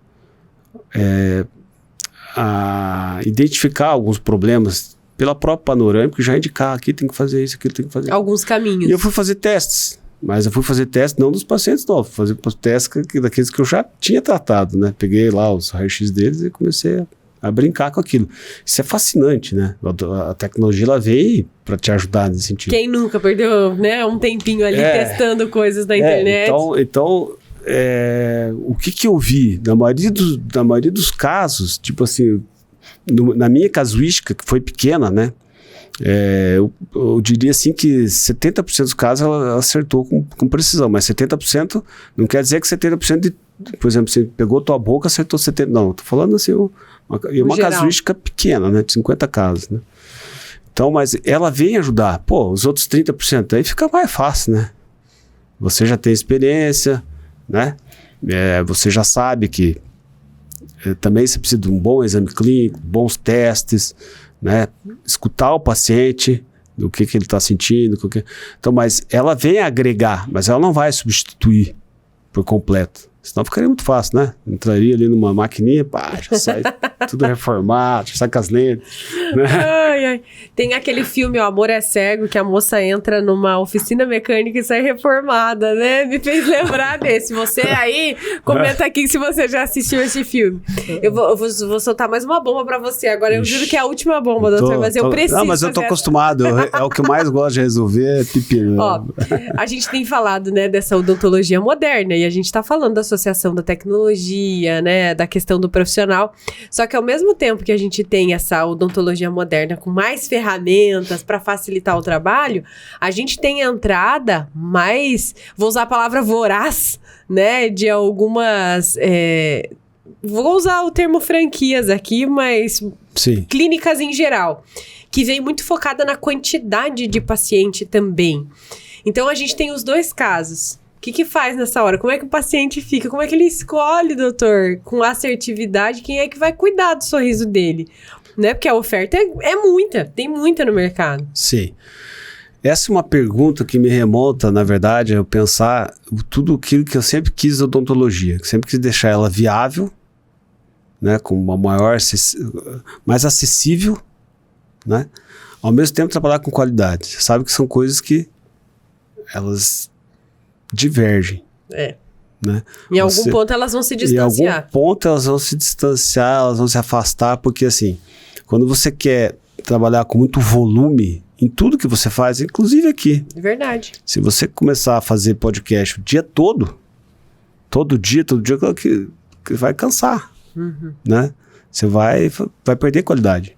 a identificar alguns problemas pela própria panorâmica e já indicar aqui tem que fazer isso, aquilo tem que fazer. Alguns caminhos. E eu fui fazer testes, mas eu fui fazer testes não dos pacientes novos, fazer testes daqueles que eu já tinha tratado, né? Peguei lá os raios-x deles e comecei a brincar com aquilo. Isso é fascinante, né? A tecnologia, ela veio para te ajudar nesse sentido. Quem nunca perdeu, né, um tempinho ali testando coisas na internet? Então o que eu vi? Na maioria dos casos, tipo assim, na minha casuística, que foi pequena, né? Eu diria assim que 70% dos casos ela acertou com precisão, mas 70% não quer dizer que 70% por exemplo, você pegou tua boca, acertou 70%. Não, tô falando assim, uma casuística pequena, né? De 50 casos, né? Então, mas ela vem ajudar. Pô, os outros 30% aí fica mais fácil, né? Você já tem experiência, né? Você já sabe que também você precisa de um bom exame clínico, bons testes, né? Escutar o paciente, do que ele está sentindo. Então, mas ela vem agregar, mas ela não vai substituir por completo, Senão ficaria muito fácil, né? Entraria ali numa maquininha, pá, já sai tudo reformado, já sai com as lentes. Né? Ai, ai. Tem aquele filme, ó, Amor é Cego, que a moça entra numa oficina mecânica e sai reformada, né? Me fez lembrar desse. Você aí, comenta aqui se você já assistiu esse filme. Eu vou soltar mais uma bomba pra você. Agora eu juro que é a última bomba, doutor, mas eu preciso. Não, mas eu tô acostumado. É o que eu mais gosto de resolver, é pepino. Ó, a gente tem falado, né, dessa odontologia moderna e a gente tá falando da associação da tecnologia, né, da questão do profissional. Só que ao mesmo tempo que a gente tem essa odontologia moderna com mais ferramentas para facilitar o trabalho, a gente tem a entrada mais, vou usar a palavra voraz, né, de algumas, vou usar o termo franquias aqui, mas Sim. Clínicas em geral, que vem muito focada na quantidade de paciente também. Então a gente tem os dois casos. O que faz nessa hora? Como é que o paciente fica? Como é que ele escolhe, doutor, com assertividade, quem é que vai cuidar do sorriso dele? Né? Porque a oferta é muita, tem muita no mercado. Sim. Essa é uma pergunta que me remonta, na verdade, a eu pensar tudo aquilo que eu sempre quis da odontologia, que sempre quis deixar ela viável, né, com uma mais acessível, né, ao mesmo tempo trabalhar com qualidade. Você sabe que são coisas que elas divergem. Né? Em algum ponto elas vão se distanciar. Em algum ponto elas vão se distanciar, elas vão se afastar, porque assim, quando você quer trabalhar com muito volume em tudo que você faz, inclusive aqui. Verdade. Se você começar a fazer podcast o dia todo dia, que vai cansar. Né? Você vai perder qualidade.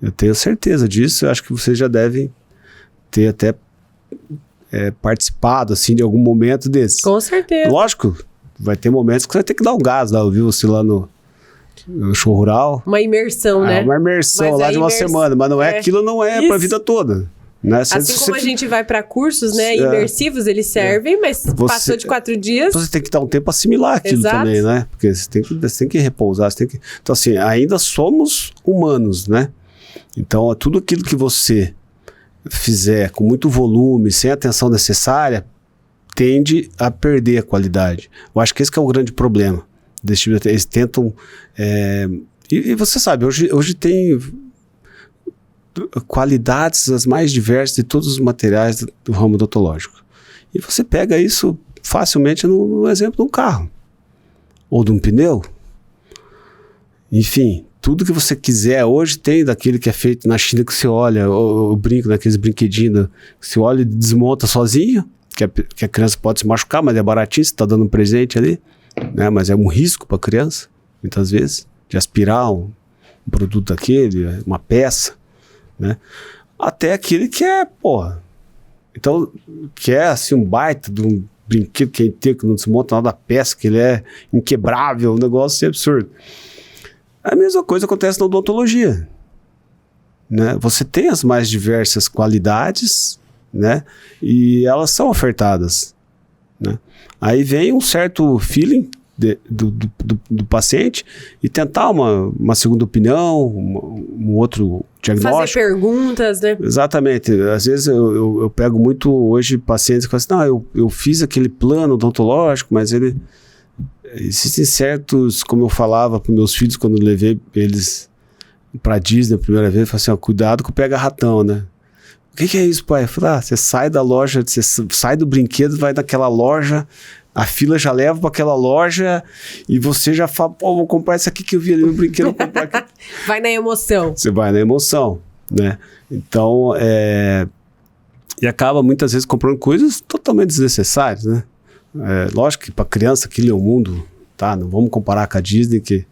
Eu tenho certeza disso, eu acho que vocês já devem ter até participado assim, de algum momento desse. Com certeza. Lógico, vai ter momentos que você vai ter que dar um gás lá. Eu vi você lá no show rural. Uma imersão, né? Uma imersão mas lá de uma semana, mas não aquilo não é para a vida toda. Né? Assim como a gente vai para cursos, né, imersivos, eles servem, mas passou de 4 dias... Você tem que dar um tempo para assimilar aquilo também, né? Porque você tem que repousar, Então assim, ainda somos humanos, né? Então tudo aquilo que você fizer com muito volume, sem a atenção necessária, tende a perder a qualidade. Eu acho que esse que é o grande problema. Eles tentam... E você sabe, hoje tem qualidades as mais diversas de todos os materiais do ramo odontológico. E você pega isso facilmente no exemplo de um carro. Ou de um pneu. Enfim, tudo que você quiser hoje tem daquele que é feito na China que você olha, o brinco, daqueles brinquedinhos que você olha e desmonta sozinho, que a criança pode se machucar, mas é baratinho, você está dando um presente ali, né? Mas é um risco para a criança, muitas vezes, de aspirar um produto daquele, uma peça, né? Até aquele que é, porra, então, que é assim um baita de um brinquedo que é inteiro, que não desmonta nada da peça, que ele é inquebrável, um negócio assim absurdo. A mesma coisa acontece na odontologia, né? Você tem as mais diversas qualidades, né? E elas são ofertadas, né? Aí vem um certo feeling do paciente e tentar uma segunda opinião, um outro diagnóstico. Fazer perguntas, né? Exatamente. Às vezes eu pego muito hoje pacientes que falam assim, não, eu fiz aquele plano odontológico, mas existem certos, como eu falava para meus filhos quando eu levei eles para Disney a primeira vez, eu falei assim, ó, cuidado com o pega-ratão, né? O que é isso, pai? Eu falei, você sai da loja, você sai do brinquedo, vai naquela loja, a fila já leva para aquela loja e você já fala, pô, vou comprar isso aqui que eu vi ali no brinquedo, vou comprar aqui. Vai na emoção. Você vai na emoção, né? Então, e acaba muitas vezes comprando coisas totalmente desnecessárias, né? Lógico que para criança aquilo é o mundo, tá? Não vamos comparar com a Disney, que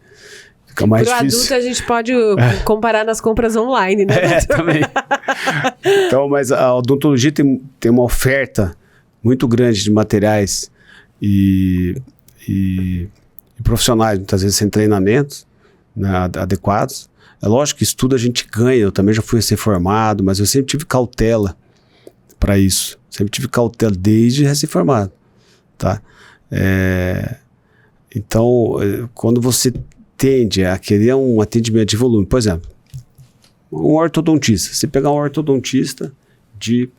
fica mais difícil. Para adulto a gente pode comparar nas compras online, né? Também. Então, mas a odontologia tem uma oferta muito grande de materiais e profissionais, muitas vezes sem treinamentos, né, adequados. É lógico que estudo a gente ganha, eu também já fui recém-formado, mas eu sempre tive cautela para isso. Sempre tive cautela desde recém-formado, tá? Então, quando você tende a querer um atendimento de volume, por exemplo, um ortodontista, você pegar um ortodontista de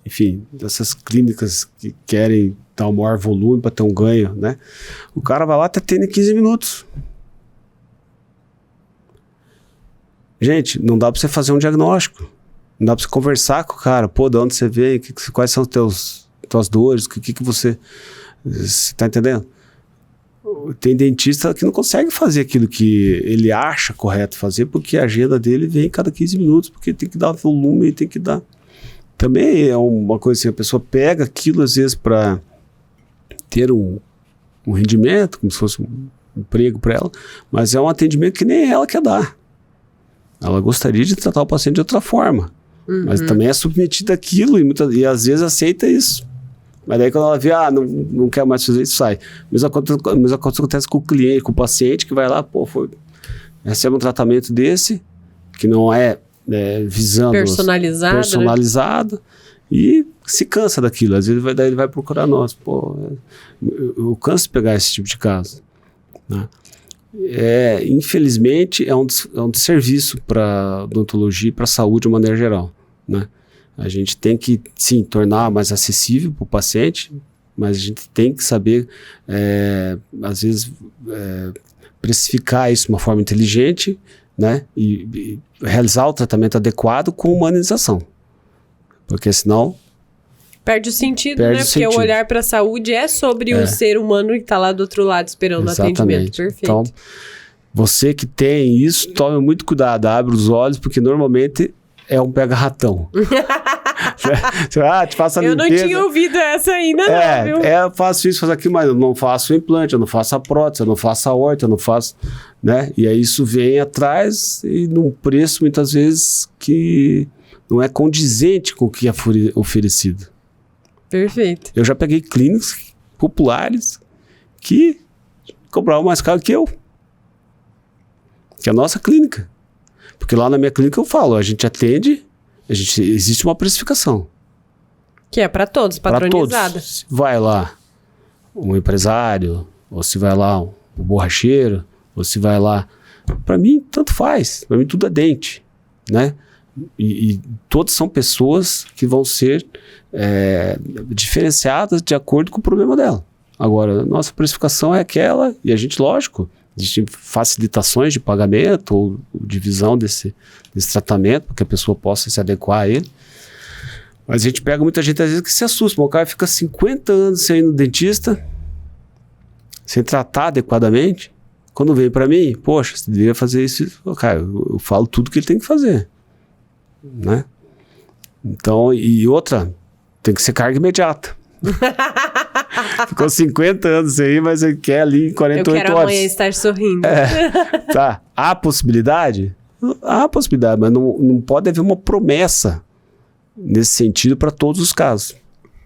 enfim, dessas clínicas que querem dar um maior volume para ter um ganho, né? O cara vai lá, tá tendo em 15 minutos. Gente, não dá para você fazer um diagnóstico. Não dá para você conversar com o cara. Pô, de onde você vem? Quais são tuas dores? O que você... Você tá entendendo? Tem dentista que não consegue fazer aquilo que ele acha correto fazer, porque a agenda dele vem cada 15 minutos, porque tem que dar volume, tem que dar... Também é uma coisa assim, a pessoa pega aquilo às vezes para ter um rendimento, como se fosse um emprego para ela, mas é um atendimento que nem ela quer dar. Ela gostaria de tratar o paciente de outra forma, mas também é submetida àquilo e às vezes aceita isso. Mas daí quando ela vê, não quer mais fazer isso, sai. Mesma coisa acontece com o cliente, com o paciente que vai lá, recebe um tratamento desse, que não é visando... Personalizado, né? E se cansa daquilo. Às vezes daí ele vai procurar nós. Eu canso de pegar esse tipo de caso, né? Infelizmente, é um desserviço para odontologia e para a saúde de uma maneira geral, né? A gente tem que, sim, tornar mais acessível para o paciente, mas a gente tem que saber, às vezes, precificar isso de uma forma inteligente, né? E realizar o tratamento adequado com humanização. Porque senão... Perde o sentido, né? Porque o olhar para a saúde é sobre o ser humano que está lá do outro lado esperando o atendimento. Perfeito. Então, você que tem isso, tome muito cuidado, abre os olhos, porque normalmente é um pega-ratão. Te faço a limpeza. Eu não tinha ouvido essa ainda, não, viu? Eu faço isso, faço aquilo, mas eu não faço o implante, eu não faço a prótese, eu não faço a horta, eu não faço, né? E aí isso vem atrás e num preço, muitas vezes, que não é condizente com o que é oferecido. Perfeito. Eu já peguei clínicas populares que cobravam mais caro que eu. Que é a nossa clínica. Porque lá na minha clínica eu falo, a gente atende, existe uma precificação. Que é para todos, padronizada. Pra todos. Se vai lá um empresário, ou se vai lá um borracheiro, ou se vai lá... Para mim, tanto faz. Para mim, tudo é dente, né? E todas são pessoas que vão ser diferenciadas de acordo com o problema dela. Agora, nossa precificação é aquela, e a gente, lógico, existem facilitações de pagamento ou divisão desse tratamento, para que a pessoa possa se adequar a ele. Mas a gente pega muita gente, às vezes, que se assusta. O cara fica 50 anos sem ir no dentista, sem tratar adequadamente. Quando vem para mim, poxa, você deveria fazer isso. Cara, eu falo tudo que ele tem que fazer, né? Então, e outra, tem que ser carga imediata. Ficou 50 anos aí, mas ele quer ali em 48 horas. Eu quero amanhã estar sorrindo. Tá. Há possibilidade? Há possibilidade, mas não pode haver uma promessa nesse sentido para todos os casos.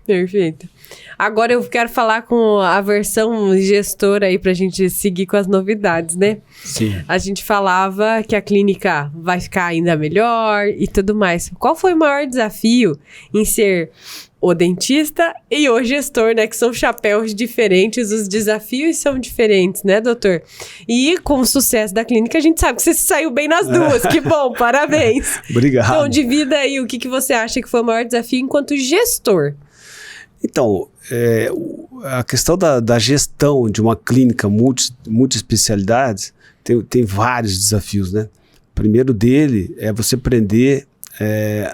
Perfeito. Agora eu quero falar com a versão gestora aí pra gente seguir com as novidades, né? Sim. A gente falava que a clínica vai ficar ainda melhor e tudo mais. Qual foi o maior desafio em ser o dentista e o gestor, né? Que são chapéus diferentes, os desafios são diferentes, né, doutor? E com o sucesso da clínica, a gente sabe que você se saiu bem nas duas. Que bom, parabéns. Obrigado. Então, divida aí o que você acha que foi o maior desafio enquanto gestor. Então, a questão da gestão de uma clínica multi-especialidades tem vários desafios, né? O primeiro dele é você aprender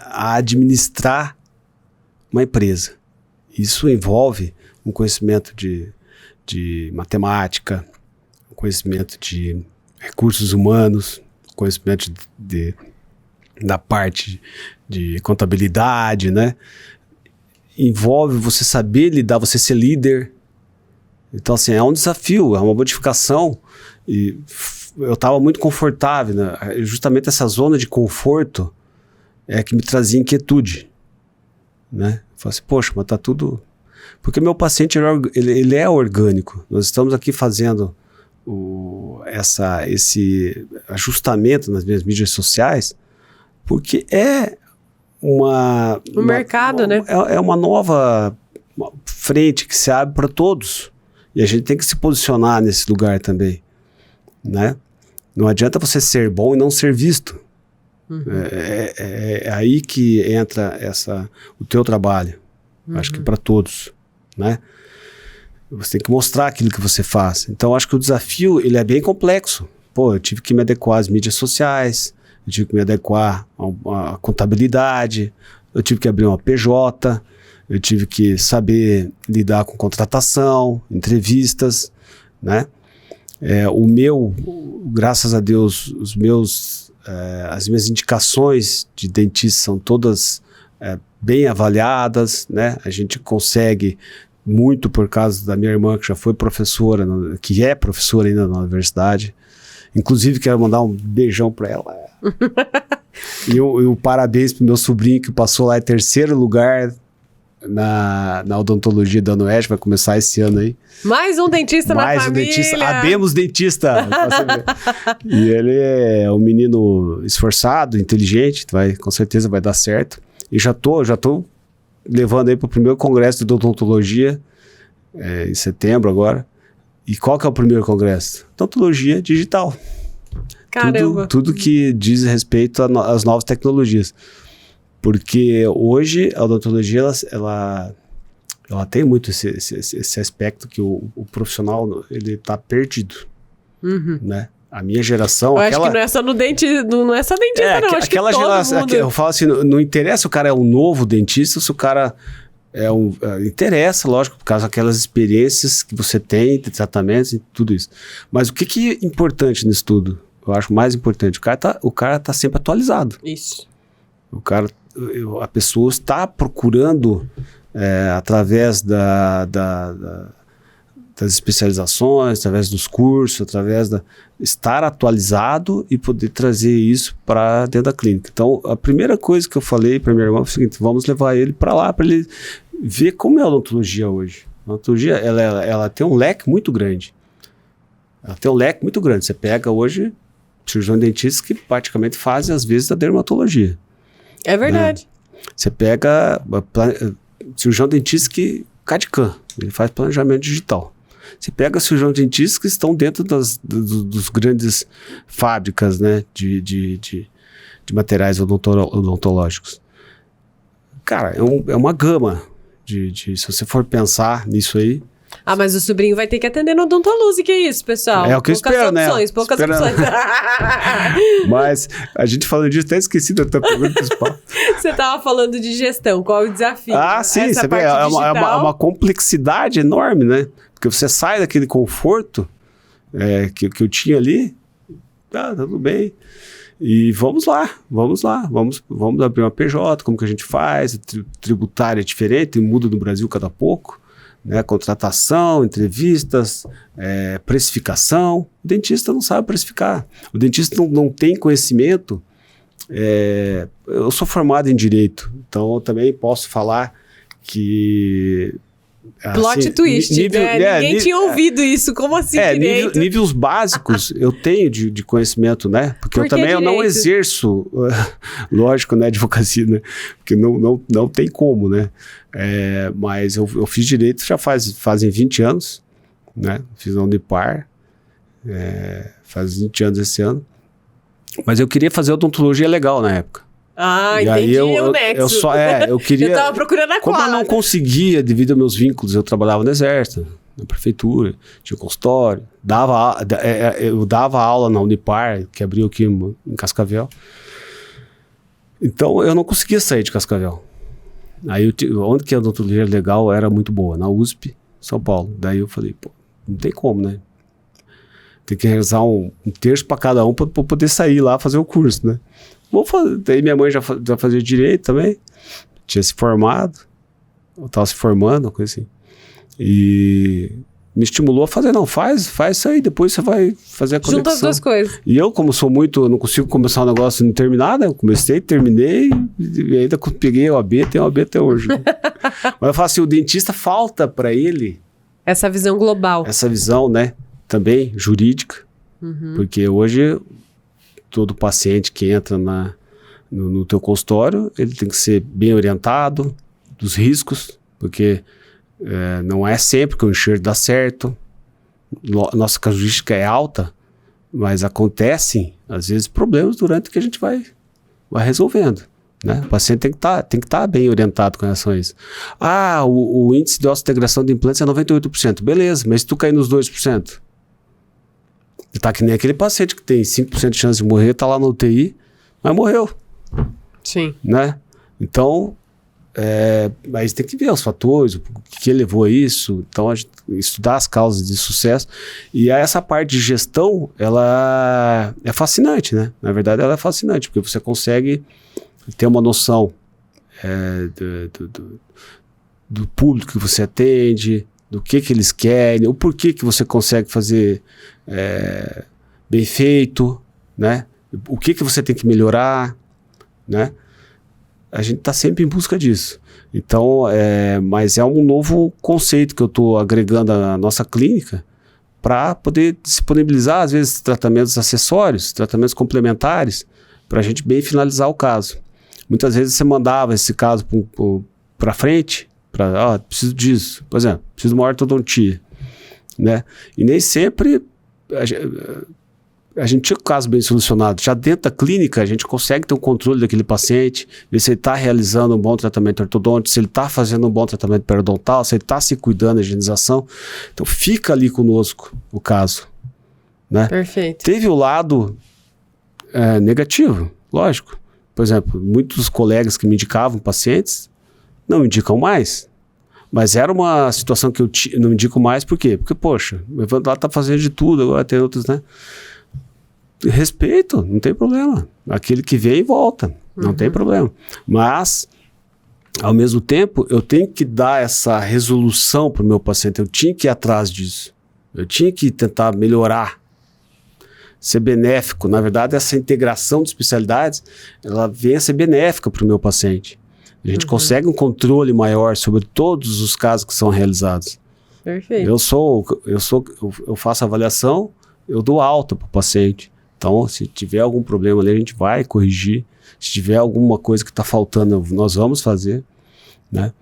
a administrar uma empresa. Isso envolve um conhecimento de matemática, um conhecimento de recursos humanos, conhecimento da parte de contabilidade, né? Envolve você saber lidar, você ser líder. Então, assim, é um desafio, é uma modificação. E eu estava muito confortável, né? Justamente essa zona de conforto é que me trazia inquietude, né? Eu falei assim, poxa, mas tá tudo... Porque meu paciente, ele é orgânico. Nós estamos aqui fazendo esse ajustamento nas minhas mídias sociais, porque mercado, né? É uma nova frente que se abre para todos. E a gente tem que se posicionar nesse lugar também, né? Não adianta você ser bom e não ser visto. É aí que entra o teu trabalho. Acho que para todos, né? Você tem que mostrar aquilo que você faz. Então, acho que o desafio, ele é bem complexo. Pô, eu tive que me adequar às mídias sociais, eu tive que me adequar à contabilidade, eu tive que abrir uma PJ, eu tive que saber lidar com contratação, entrevistas, né? Graças a Deus, as minhas indicações de dentista são todas bem avaliadas, né? A gente consegue muito por causa da minha irmã, que já foi professora, que é professora ainda na universidade. Inclusive, quero mandar um beijão para ela. e um parabéns pro meu sobrinho, que passou lá em 3º lugar na odontologia da UniOeste, vai começar esse ano aí. Mais um dentista na família. Mais um dentista. Abemos dentista. E ele é um menino esforçado, inteligente, com certeza vai dar certo. E já tô levando aí para o primeiro congresso de odontologia, em setembro agora. E qual que é o primeiro congresso? Odontologia digital. Caramba! Tudo que diz respeito às novas tecnologias. Porque hoje a odontologia, ela tem muito esse aspecto que o profissional, ele tá perdido, né? A minha geração... Eu acho que não é só no dente, não é só dentista, não. Acho que todo geração, mundo... Eu falo assim, não interessa se o cara é um novo dentista, se o cara interessa, lógico, por causa daquelas experiências que você tem, de tratamentos e tudo isso. Mas o que é importante nisso tudo? Eu acho mais importante, o cara tá sempre atualizado. Isso. A pessoa está procurando, através das especializações, através dos cursos, estar atualizado e poder trazer isso para dentro da clínica. Então, a primeira coisa que eu falei para minha irmã foi o seguinte: vamos levar ele para lá, para ele ver como é a odontologia hoje. A odontologia, ela tem um leque muito grande. Você pega hoje cirurgião dentista que praticamente fazem, às vezes, a dermatologia. É verdade. Né? Você pega cirurgião dentista que CAD/CAM, ele faz planejamento digital. Você pega cirurgião dentistas que estão dentro dos grandes fábricas, né, de materiais odontológicos. Cara, é uma gama se você for pensar nisso aí. Ah, mas o sobrinho vai ter que atender no Odontoluse, que é isso, pessoal? É o que eu espero, né? Poucas opções. Mas a gente falando disso, até esqueci da tua pergunta principal. Você tava falando de gestão, qual é o desafio? Ah, sim, você vê, é uma complexidade enorme, né? Porque você sai daquele conforto que eu tinha ali, tá tudo bem. E vamos abrir uma PJ, como que a gente faz, tributária é diferente, muda no Brasil cada pouco. Né, contratação, entrevistas, precificação. O dentista não sabe precificar. O dentista não tem conhecimento. Eu sou formado em Direito, então eu também posso falar que... Plot assim, twist, né? Ninguém tinha ouvido isso. Como assim direito? Níveis básicos eu tenho de conhecimento, né? Porque eu também eu não exerço, lógico, né, advocacia, né? Porque não tem como, né? Mas eu fiz direito já fazem 20 anos, né? Fiz na Unipar, faz 20 anos esse ano. Mas eu queria fazer odontologia legal na época. Ah, entendi o nexo. Eu queria... Eu tava procurando a quadra. Como eu não conseguia, devido aos meus vínculos, eu trabalhava no Exército, na prefeitura, tinha consultório, eu dava aula na Unipar, que abriu aqui em Cascavel. Então, eu não conseguia sair de Cascavel. Aí, onde que a odontologia legal era muito boa? Na USP, São Paulo. Daí eu falei, pô, não tem como, né? Tem que rezar um terço para cada um para poder sair lá fazer o curso, né? Vou fazer. Daí minha mãe já fazia direito também, tinha se formado, eu estava se formando, uma coisa assim. E me estimulou a fazer, faz isso aí, depois você vai fazer a conexão. Junta as duas coisas. E eu, como eu não consigo começar um negócio e não terminar, né? Eu comecei, terminei, e ainda peguei o AB, tenho o AB até hoje. Né? Mas eu falo assim, o dentista falta para ele... Essa visão global. Essa visão, né? Também jurídica, porque hoje... Todo paciente que entra no teu consultório, ele tem que ser bem orientado dos riscos, porque não é sempre que o enxerto dá certo. Nossa casuística é alta, mas acontecem, às vezes, problemas durante que a gente vai vai resolvendo. Né? O paciente tem que estar bem orientado com relação a isso. O índice de osseointegração de implantes é 98%. Beleza, mas se tu cair nos 2%? Tá que nem aquele paciente que tem 5% de chance de morrer, tá lá na UTI, mas morreu. Sim. Né? Então, mas tem que ver os fatores, o que levou a isso. Então, a gente estudar as causas de sucesso. E essa parte de gestão, ela é fascinante, né? Na verdade, ela é fascinante, porque você consegue ter uma noção do público que você atende, do que eles querem, o porquê que você consegue fazer bem feito, né? O que você tem que melhorar, né? A gente está sempre em busca disso. Então, mas é um novo conceito que eu estou agregando à nossa clínica para poder disponibilizar, às vezes, tratamentos acessórios, tratamentos complementares, para a gente bem finalizar o caso. Muitas vezes você mandava esse caso para frente, preciso disso, por exemplo, preciso de uma ortodontia, né? E nem sempre a gente tinha o caso bem solucionado. Já dentro da clínica, a gente consegue ter um controle daquele paciente, ver se ele está realizando um bom tratamento ortodôntico, se ele está fazendo um bom tratamento periodontal, se ele está se cuidando da higienização. Então, fica ali conosco o caso. Né? Perfeito. Teve o lado negativo, lógico. Por exemplo, muitos colegas que me indicavam pacientes não me indicam mais. Mas era uma situação que eu não indico mais, por quê? Porque, poxa, o Evandro lá está fazendo de tudo, agora tem outros, né? Respeito, não tem problema. Aquele que vem e volta, não tem problema. Mas, ao mesmo tempo, eu tenho que dar essa resolução para o meu paciente, eu tinha que ir atrás disso. Eu tinha que tentar melhorar, ser benéfico. Na verdade, essa integração de especialidades, ela vem a ser benéfica para o meu paciente. A gente consegue um controle maior sobre todos os casos que são realizados. Perfeito. Eu faço a avaliação, eu dou alta para o paciente. Então, se tiver algum problema ali, a gente vai corrigir. Se tiver alguma coisa que está faltando, nós vamos fazer. Né?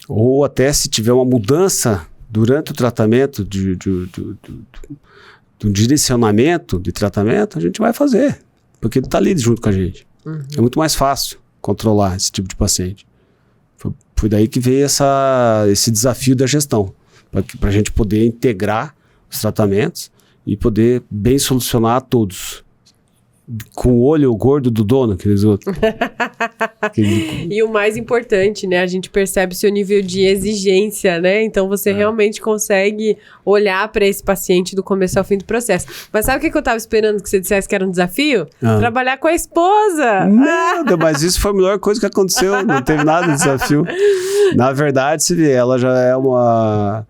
Ou até se tiver uma mudança durante o tratamento, do direcionamento de tratamento, a gente vai fazer. Porque ele está ali junto com a gente. É muito mais fácil controlar esse tipo de paciente. Foi daí que veio esse desafio da gestão, para a gente poder integrar os tratamentos e poder bem solucionar todos. Com o olho gordo do dono, aqueles outros. E o mais importante, né? A gente percebe o seu nível de exigência, né? Então você realmente consegue olhar para esse paciente do começo ao fim do processo. Mas sabe o que eu tava esperando que você dissesse que era um desafio? Trabalhar com a esposa! Nada, mas isso foi a melhor coisa que aconteceu. Não teve nada de desafio. Na verdade, se vê, ela já é uma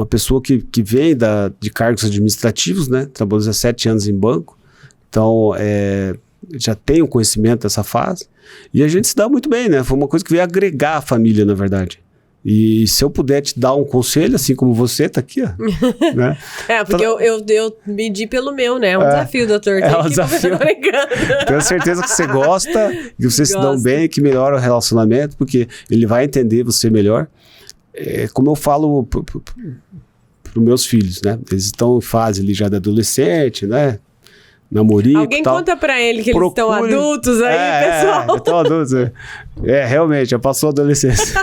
pessoa que vem de cargos administrativos, né? Trabalhou 17 anos em banco. Então, já tem o conhecimento dessa fase. E a gente se dá muito bem, né? Foi uma coisa que veio agregar a família, na verdade. E se eu puder te dar um conselho, assim como você, tá aqui, ó. Né? Porque eu medi pelo meu, né? É um desafio, doutor. É um desafio. Tenho certeza que você gosta, que vocês se dão bem, que melhora o relacionamento, porque ele vai entender você melhor. Como eu falo para os meus filhos, né? Eles estão em fase ali já de adolescente, né? Namorico. Alguém tal. Conta pra ele que eles estão adultos aí, pessoal. Estão adultos. Realmente, já passou a adolescência.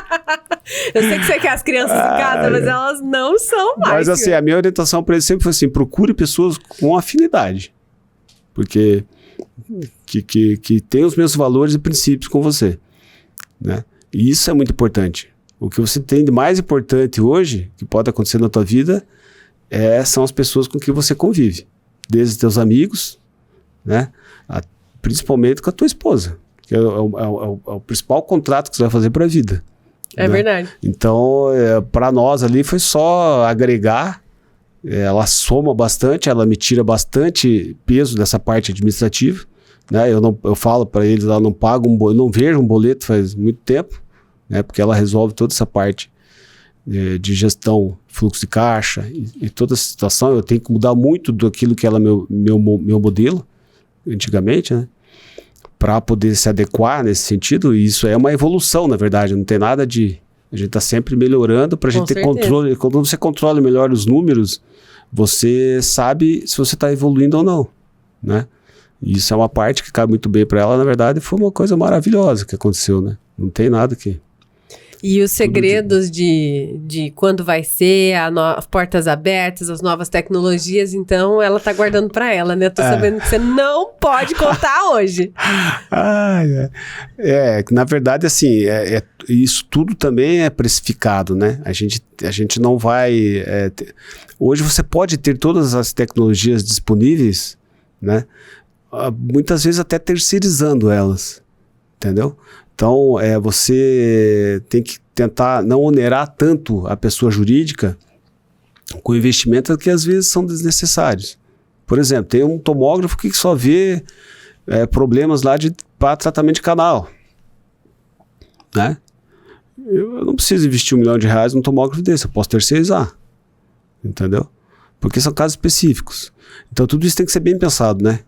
Eu sei que você quer as crianças em casa, mas elas não são mais. Mas assim, a minha orientação para eles sempre foi assim, procure pessoas com afinidade. Porque que tem os mesmos valores e princípios com você. Né? E isso é muito importante. O que você tem de mais importante hoje, que pode acontecer na tua vida, são as pessoas com que você convive. Desde teus amigos, né? Principalmente com a tua esposa, que é o principal contrato que você vai fazer para a vida. É, né? Verdade. Então, para nós ali foi só agregar, ela soma bastante, ela me tira bastante peso dessa parte administrativa, né? Eu falo para eles, ela não paga eu não vejo um boleto faz muito tempo, né? Porque ela resolve toda essa parte de gestão, fluxo de caixa e toda essa situação. Eu tenho que mudar muito daquilo que era meu modelo antigamente, né? Para poder se adequar nesse sentido. E isso é uma evolução, na verdade. Não tem nada de... A gente está sempre melhorando para a gente ter controle. Quando você controla melhor os números, você sabe se você está evoluindo ou não, né? E isso é uma parte que cabe muito bem para ela. Na verdade, foi uma coisa maravilhosa que aconteceu, né? Não tem nada que... E os segredos de quando vai ser, as portas abertas, as novas tecnologias, então ela tá guardando para ela, né? Eu tô sabendo que você não pode contar hoje. Na verdade, assim, isso tudo também é precificado, né? A gente não vai... hoje você pode ter todas as tecnologias disponíveis, né? Muitas vezes até terceirizando elas, entendeu? Então, você tem que tentar não onerar tanto a pessoa jurídica com investimentos que às vezes são desnecessários. Por exemplo, tem um tomógrafo que só vê problemas lá para tratamento de canal, né? Eu não preciso investir R$1 milhão num tomógrafo desse, eu posso terceirizar, entendeu? Porque são casos específicos. Então, tudo isso tem que ser bem pensado, né?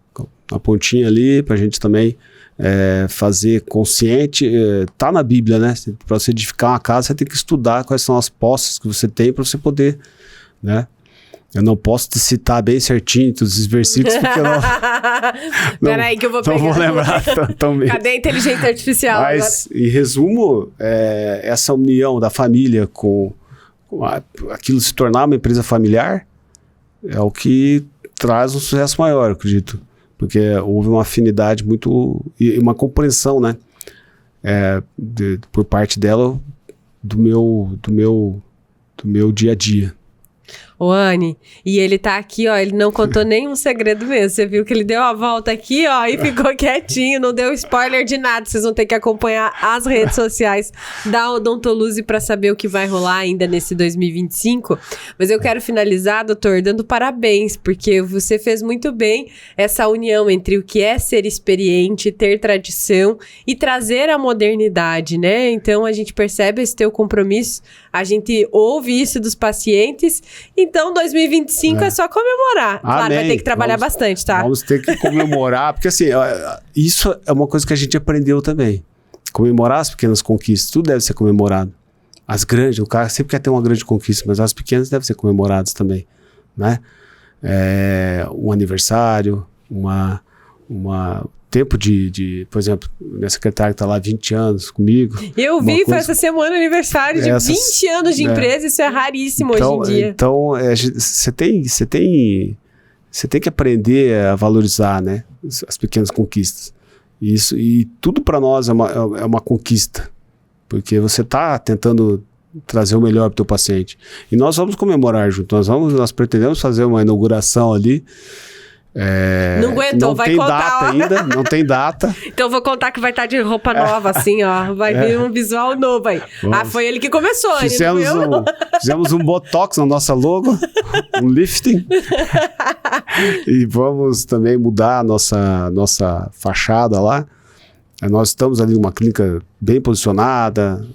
A pontinha ali, para a gente também fazer consciente. Tá na Bíblia, né? Para você edificar uma casa, você tem que estudar quais são as posses que você tem para você poder, né? Eu não posso te citar bem certinho todos os versículos, porque eu não... Peraí que eu vou pegar. Não vou lembrar tão bem. Cadê a inteligência artificial? Mas, em resumo, essa união da família com aquilo se tornar uma empresa familiar é o que traz um sucesso maior, eu acredito. Porque houve uma afinidade e uma compreensão, né? Por parte dela do meu dia a dia. Ô, Anny, e ele tá aqui, ó, ele não contou nenhum segredo mesmo. Você viu que ele deu a volta aqui, ó, e ficou quietinho, não deu spoiler de nada. Vocês vão ter que acompanhar as redes sociais da Odontoluze para saber o que vai rolar ainda nesse 2025. Mas eu quero finalizar, doutor, dando parabéns, porque você fez muito bem essa união entre o que é ser experiente, ter tradição e trazer a modernidade, né? Então, a gente percebe esse teu compromisso, a gente ouve isso dos pacientes. Então, 2025 é só comemorar. Claro, Amém. vai ter que trabalhar bastante, tá? Vamos ter que comemorar, porque assim, isso é uma coisa que a gente aprendeu também. Comemorar as pequenas conquistas, tudo deve ser comemorado. As grandes, o cara sempre quer ter uma grande conquista, mas as pequenas devem ser comemoradas também, né? Um aniversário, tempo por exemplo, minha secretária está lá há 20 anos comigo. Eu vi, foi essa semana aniversário de 20 anos de empresa, isso é raríssimo hoje em dia. Então, você tem que aprender a valorizar, né, as pequenas conquistas. E tudo para nós é uma conquista, porque você está tentando trazer o melhor para o teu paciente. E nós vamos comemorar junto, nós pretendemos fazer uma inauguração ali. Não aguentou, não vai tem contar. Data ainda, não tem data. Então eu vou contar que vai estar de roupa nova, assim, ó. Vai vir um visual novo aí. Foi ele que começou, Fizemos um botox na nossa logo, um lifting. E vamos também mudar a nossa fachada lá. Nós estamos ali numa clínica bem posicionada,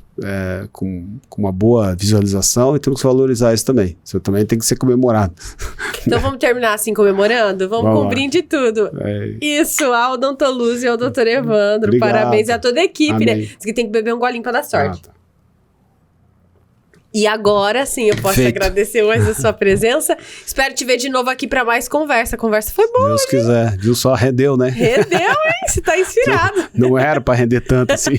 com uma boa visualização, e temos que valorizar isso também. Isso também tem que ser comemorado. Então vamos terminar assim comemorando? Vamos com um brinde e tudo. Isso, a Odontoluze e o Dr. Evandro. Obrigado. Parabéns a toda a equipe, Amém. né? Diz que tem que beber um golinho pra dar sorte. Tá. E agora sim, eu posso agradecer mais a sua presença. Espero te ver de novo aqui pra mais conversa. A conversa foi boa. Deus quiser. Viu só? Rendeu, né? Rendeu, hein? Você tá inspirado. Não era pra render tanto assim.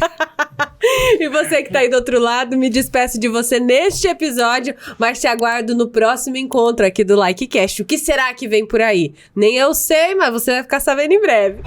E você que tá aí do outro lado, me despeço de você neste episódio, mas te aguardo no próximo encontro aqui do LikeCast. O que será que vem por aí? Nem eu sei, mas você vai ficar sabendo em breve.